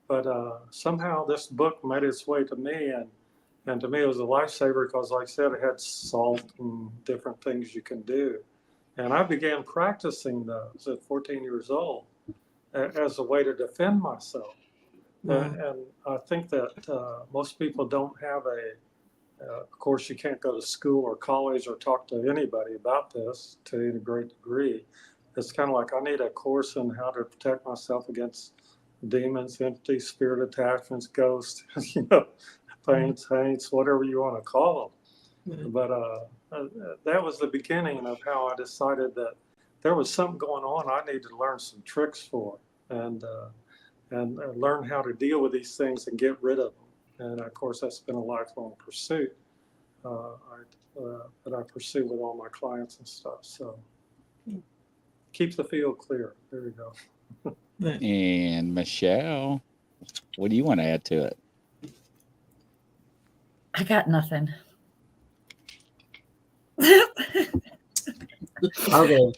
But somehow this book made its way to me, and to me it was a lifesaver because, like I said, it had salt and different things you can do. And I began practicing those at 14 years old as a way to defend myself. And I think that most people don't have of course, you can't go to school or college or talk to anybody about this to any great degree. It's kind of like I need a course in how to protect myself against demons, entities, spirit attachments, ghosts, you know, pains, saints, whatever you want to call them. But that was the beginning of how I decided that there was something going on I needed to learn some tricks for and learn how to deal with these things and get rid of them. And of course, that's been a lifelong pursuit that I pursue with all my clients and stuff. So keep the field clear. There you go. And Michelle, what do you want to add to it? I got nothing. Okay.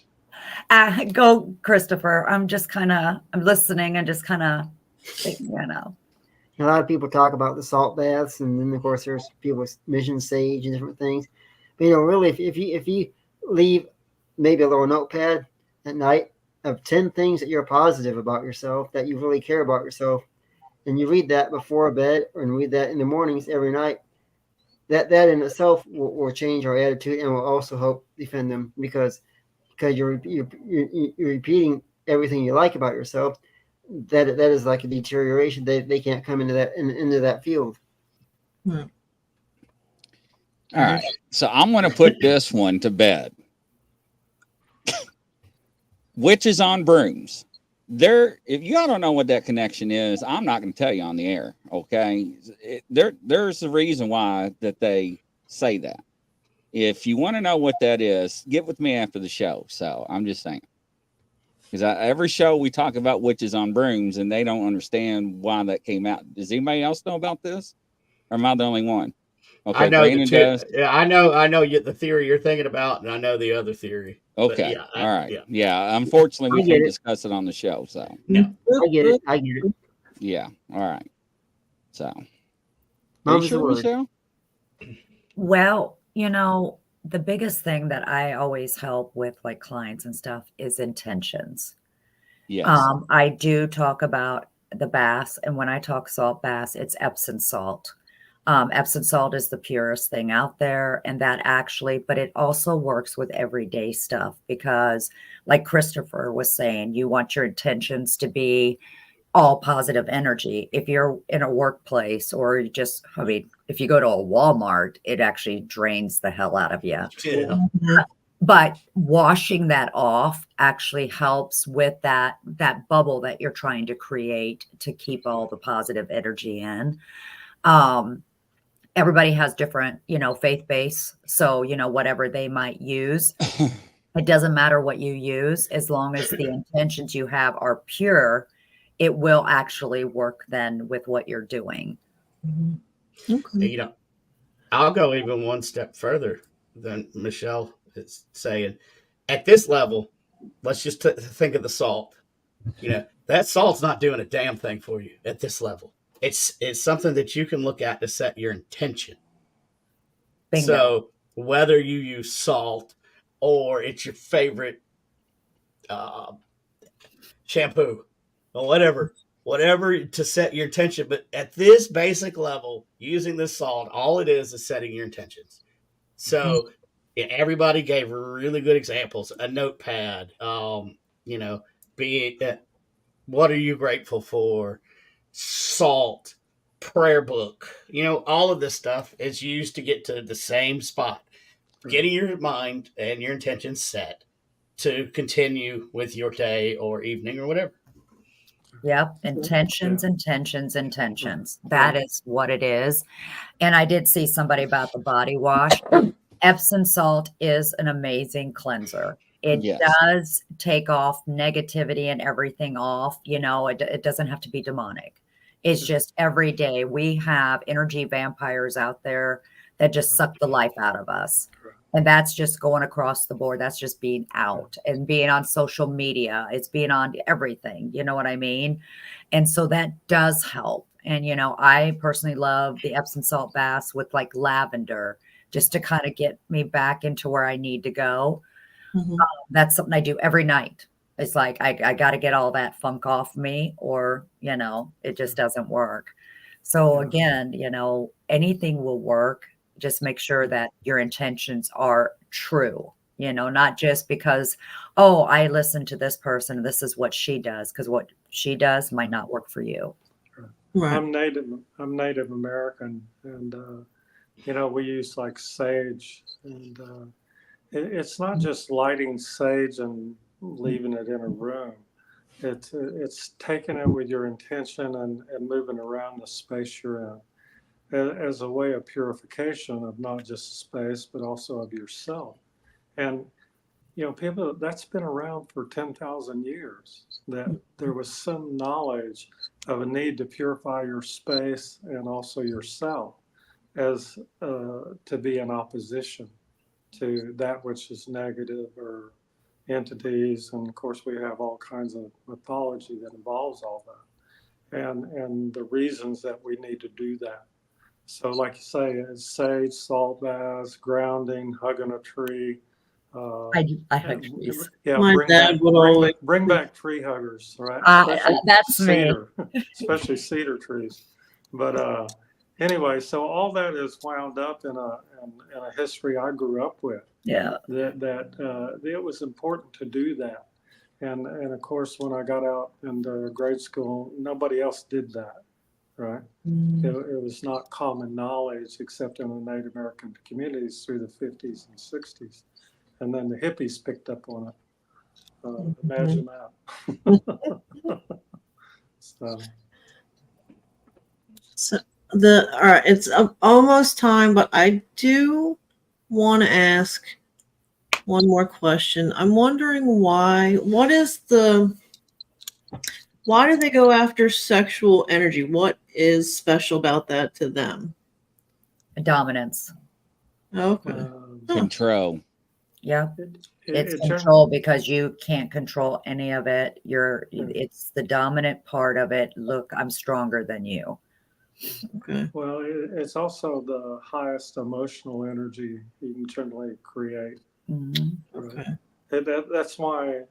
Go, Christopher. I'm listening and just kind of thinking, you know. A lot of people talk about the salt baths, and then of course there's people with mission sage and different things. But you know, really, if you leave maybe a little notepad at night of 10 things that you're positive about yourself, that you really care about yourself, and you read that before bed and read that in the mornings every night, that in itself will change our attitude and will also help defend them because you're repeating everything you like about yourself. That is like a deterioration. They can't come into that field. All right. So I'm going to put this one to bed. Witches on brooms. If y'all don't know what that connection is, I'm not going to tell you on the air. Okay. There's a reason why that they say that. If you want to know what that is, get with me after the show. So I'm just saying. Because every show we talk about witches on brooms, and they don't understand why that came out. Does anybody else know about this, or am I the only one? Okay, I know Brandon does. Yeah, I know the theory you're thinking about, and I know the other theory. Okay, yeah, all right, yeah. Unfortunately, we can't discuss it on the show. So no, I get it. Yeah, all right. So, Are you sure, Michelle? Well, you know, the biggest thing that I always help with, like clients and stuff, is intentions. Yes. I do talk about the baths, and when I talk salt baths, it's Epsom salt. Epsom salt is the purest thing out there, and that actually, but it also works with everyday stuff because, like Christopher was saying, you want your intentions to be all positive energy. If you're in a workplace or if you go to a Walmart, it actually drains the hell out of you. Yeah. But washing that off actually helps with that bubble that you're trying to create to keep all the positive energy in. everybody has different, faith base. So, whatever they might use, it doesn't matter what you use, as long as the intentions you have are pure, it will actually work then with what you're doing. Okay. I'll go even one step further than Michelle is saying. At this level, let's just think of the salt. That salt's not doing a damn thing for you at this level. It's something that you can look at to set your intention. Bingo. So whether you use salt or it's your favorite shampoo or whatever to set your intention. But at this basic level, using this salt, all it is setting your intentions. So everybody gave really good examples. A notepad, being what are you grateful for? Salt, prayer book, all of this stuff is used to get to the same spot. Getting your mind and your intentions set to continue with your day or evening or whatever. Yep. Intentions. That is what it is. And I did see somebody about the body wash. Epsom salt is an amazing cleanser. It does take off negativity and everything off. It doesn't have to be demonic. It's just every day we have energy vampires out there that just suck the life out of us. And that's just going across the board. That's just being out and being on social media. It's being on everything. You know what I mean? And so that does help. And, I personally love the Epsom salt baths with like lavender, just to kind of get me back into where I need to go. That's something I do every night. It's like, I got to get all that funk off me, or, it just doesn't work. So again, anything will work. Just make sure that your intentions are true, not just because, oh, I listened to this person, this is what she does, because what she does might not work for you. Right. I'm Native American, and we use like sage, and it's not just lighting sage and leaving it in a room. It's taking it with your intention and moving around the space you're in as a way of purification of not just space, but also of yourself. And, people, that's been around for 10,000 years, that there was some knowledge of a need to purify your space and also yourself as to be in opposition to that which is negative or entities. And of course, we have all kinds of mythology that involves all that, and the reasons that we need to do that. So like you say, it's sage, salt baths, grounding, hugging a tree. I hug trees. Yeah, My dad would always bring back tree huggers, right? That's cedar, especially cedar trees. But anyway, so all that is wound up in a history I grew up with. Yeah. That it was important to do that, and of course when I got out into grade school, nobody else did that. Right. It was not common knowledge except in the Native American communities through the 50s and 60s. And then the hippies picked up on it. Imagine that. So all right, it's almost time, but I do want to ask one more question. I'm wondering why do they go after sexual energy? What is special about that to them? Dominance. Okay. Control. Yeah. It's control, because you can't control any of it. It's the dominant part of it. Look, I'm stronger than you. Okay. Well, it's also the highest emotional energy you can generally create. Okay. That's why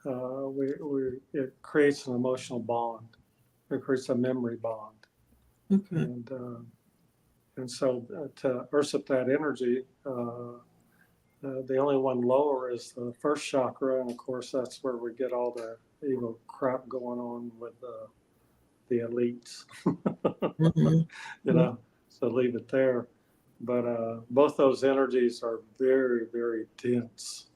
it creates an emotional bond. It creates a memory bond. Okay. And so to usurp that energy, the only one lower is the first chakra, and of course that's where we get all the evil crap going on with the elites. So leave it there. But both those energies are very, very dense.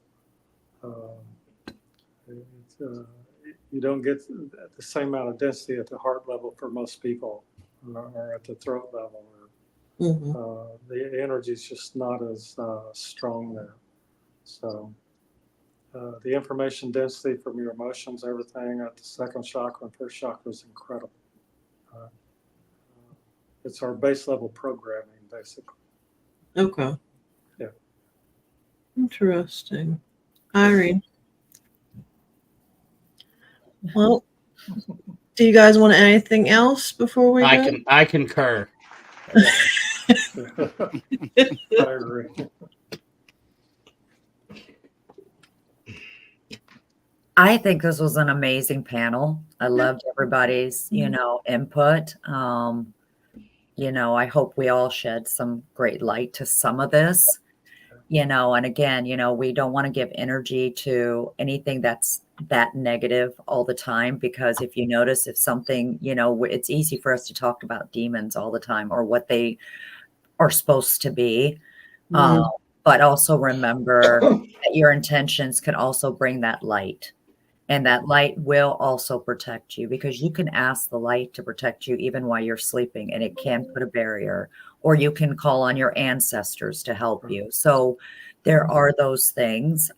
You don't get the same amount of density at the heart level for most people, or at the throat level, The energy is just not as strong there. So the information density from your emotions, everything at the second chakra and first chakra is incredible. It's our base level programming, basically. Okay. Yeah. Interesting. Irene. Well, do you guys want anything else before we go? I concur. I agree. I think this was an amazing panel. I loved everybody's, input. I hope we all shed some great light to some of this, and again, we don't want to give energy to anything that's that negative all the time, because if you notice, if something, it's easy for us to talk about demons all the time or what they are supposed to be. But also remember that your intentions can also bring that light. And that light will also protect you, because you can ask the light to protect you even while you're sleeping, and it can put a barrier, or you can call on your ancestors to help you. So there are those things.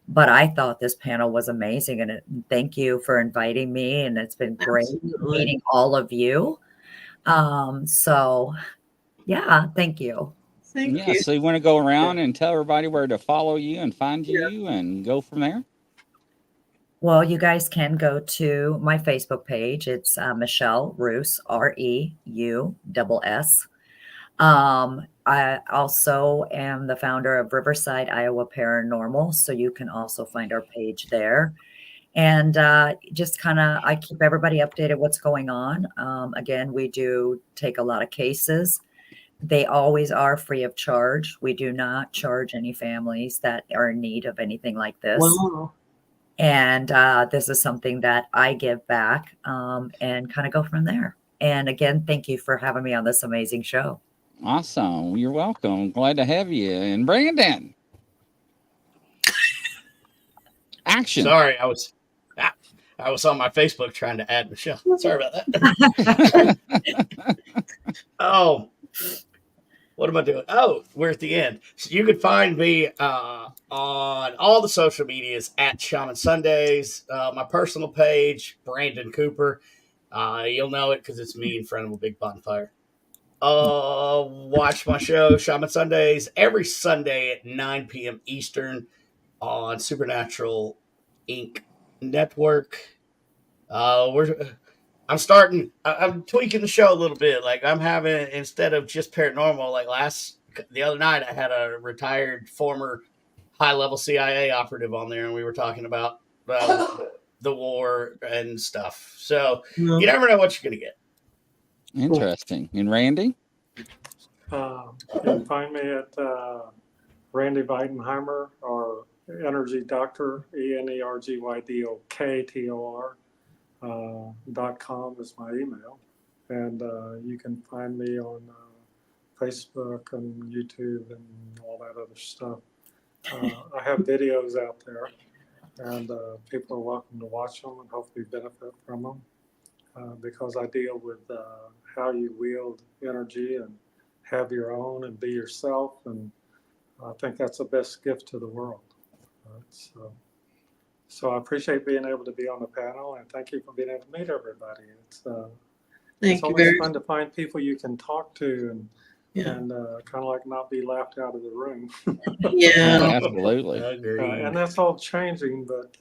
But I thought this panel was amazing, and thank you for inviting me. And it's been great meeting all of you. So yeah, thank you. Thank you. So you want to go around and tell everybody where to follow you and find you and go from there? Well, you guys can go to my Facebook page. It's Michelle Roos, REUSS. I also am the founder of Riverside, Iowa Paranormal, so you can also find our page there. And just I keep everybody updated what's going on. Again, we do take a lot of cases. They always are free of charge. We do not charge any families that are in need of anything like this. Wow. And this is something that I give back and kind of go from there. And again, thank you for having me on this amazing show. Awesome. You're welcome. Glad to have you. And Brandon. Action. Sorry, I was on my Facebook trying to add Michelle. Sorry about that. Oh, what am I doing? Oh, we're at the end. So you can find me on all the social medias at Shaman Sundays. My personal page, Brandon Cooper. You'll know it because it's me in front of a big bonfire. Watch my show, Shaman Sundays, every Sunday at 9 p.m. Eastern on Supernatural Inc. Network. I'm tweaking the show a little bit. Like I'm having, instead of just paranormal, like the other night I had a retired former high-level CIA operative on there, and we were talking about the war and stuff. So you never know what you're going to get. Interesting. And Randy? You can find me at Randy Veitenheimer, or Energy Doctor, ENERGYDOKTOR.com is my email. And you can find me on Facebook and YouTube and all that other stuff. I have videos out there, and people are welcome to watch them and hopefully benefit from them, because I deal with how you wield energy and have your own and be yourself. And I think that's the best gift to the world. So I appreciate being able to be on the panel, and thank you for being able to meet everybody. It's always fun to find people you can talk to and kind of like not be laughed out of the room. Yeah, absolutely. And that's all changing, but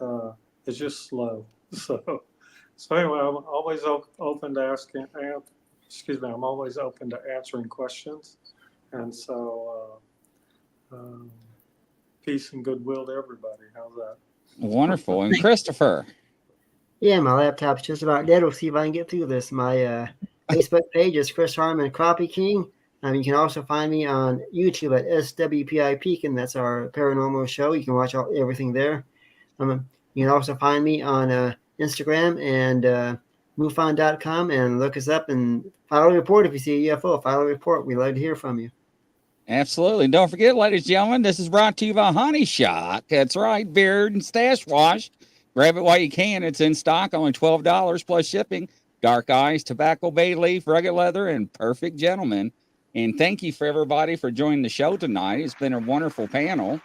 it's just slow. So anyway, I'm always open to asking. I'm always open to answering questions, and so peace and goodwill to everybody. How's that? Wonderful. And Christopher? Yeah, my laptop's just about dead. We'll see if I can get through this. My Facebook page is Chris Harmon Crappie King. You can also find me on YouTube at SWPI Pekin. That's our paranormal show. You can watch everything there. You can also find me on Instagram and MUFON.com, and look us up and file a report if you see a UFO. File a report. We'd love to hear from you. Absolutely. Don't forget, ladies and gentlemen, this is brought to you by Honey Shot. That's right, beard and stash wash. Grab it while you can. It's in stock, only $12 plus shipping. Dark Eyes, Tobacco Bay Leaf, Rugged Leather, and Perfect Gentleman. And thank you for everybody for joining the show tonight. It's been a wonderful panel.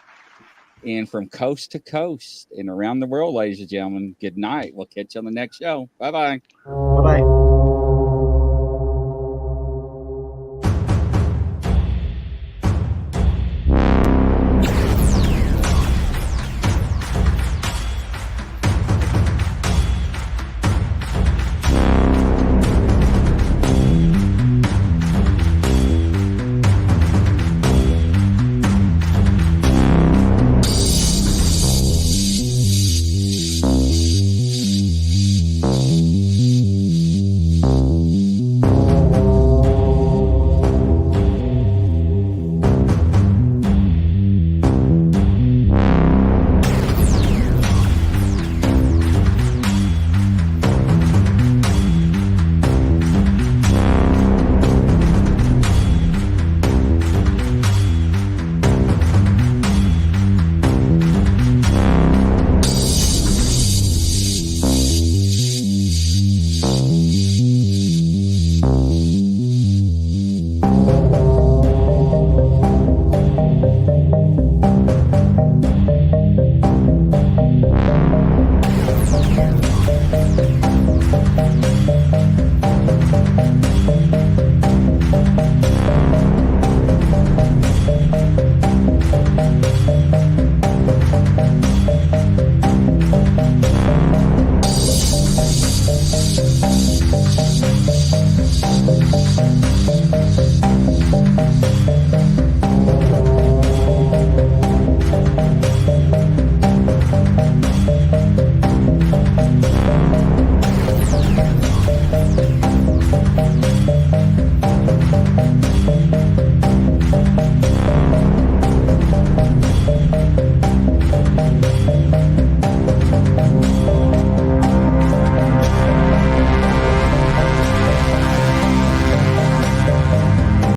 And from coast to coast and around the world, ladies and gentlemen, good night. We'll catch you on the next show. Bye-bye. Bye-bye.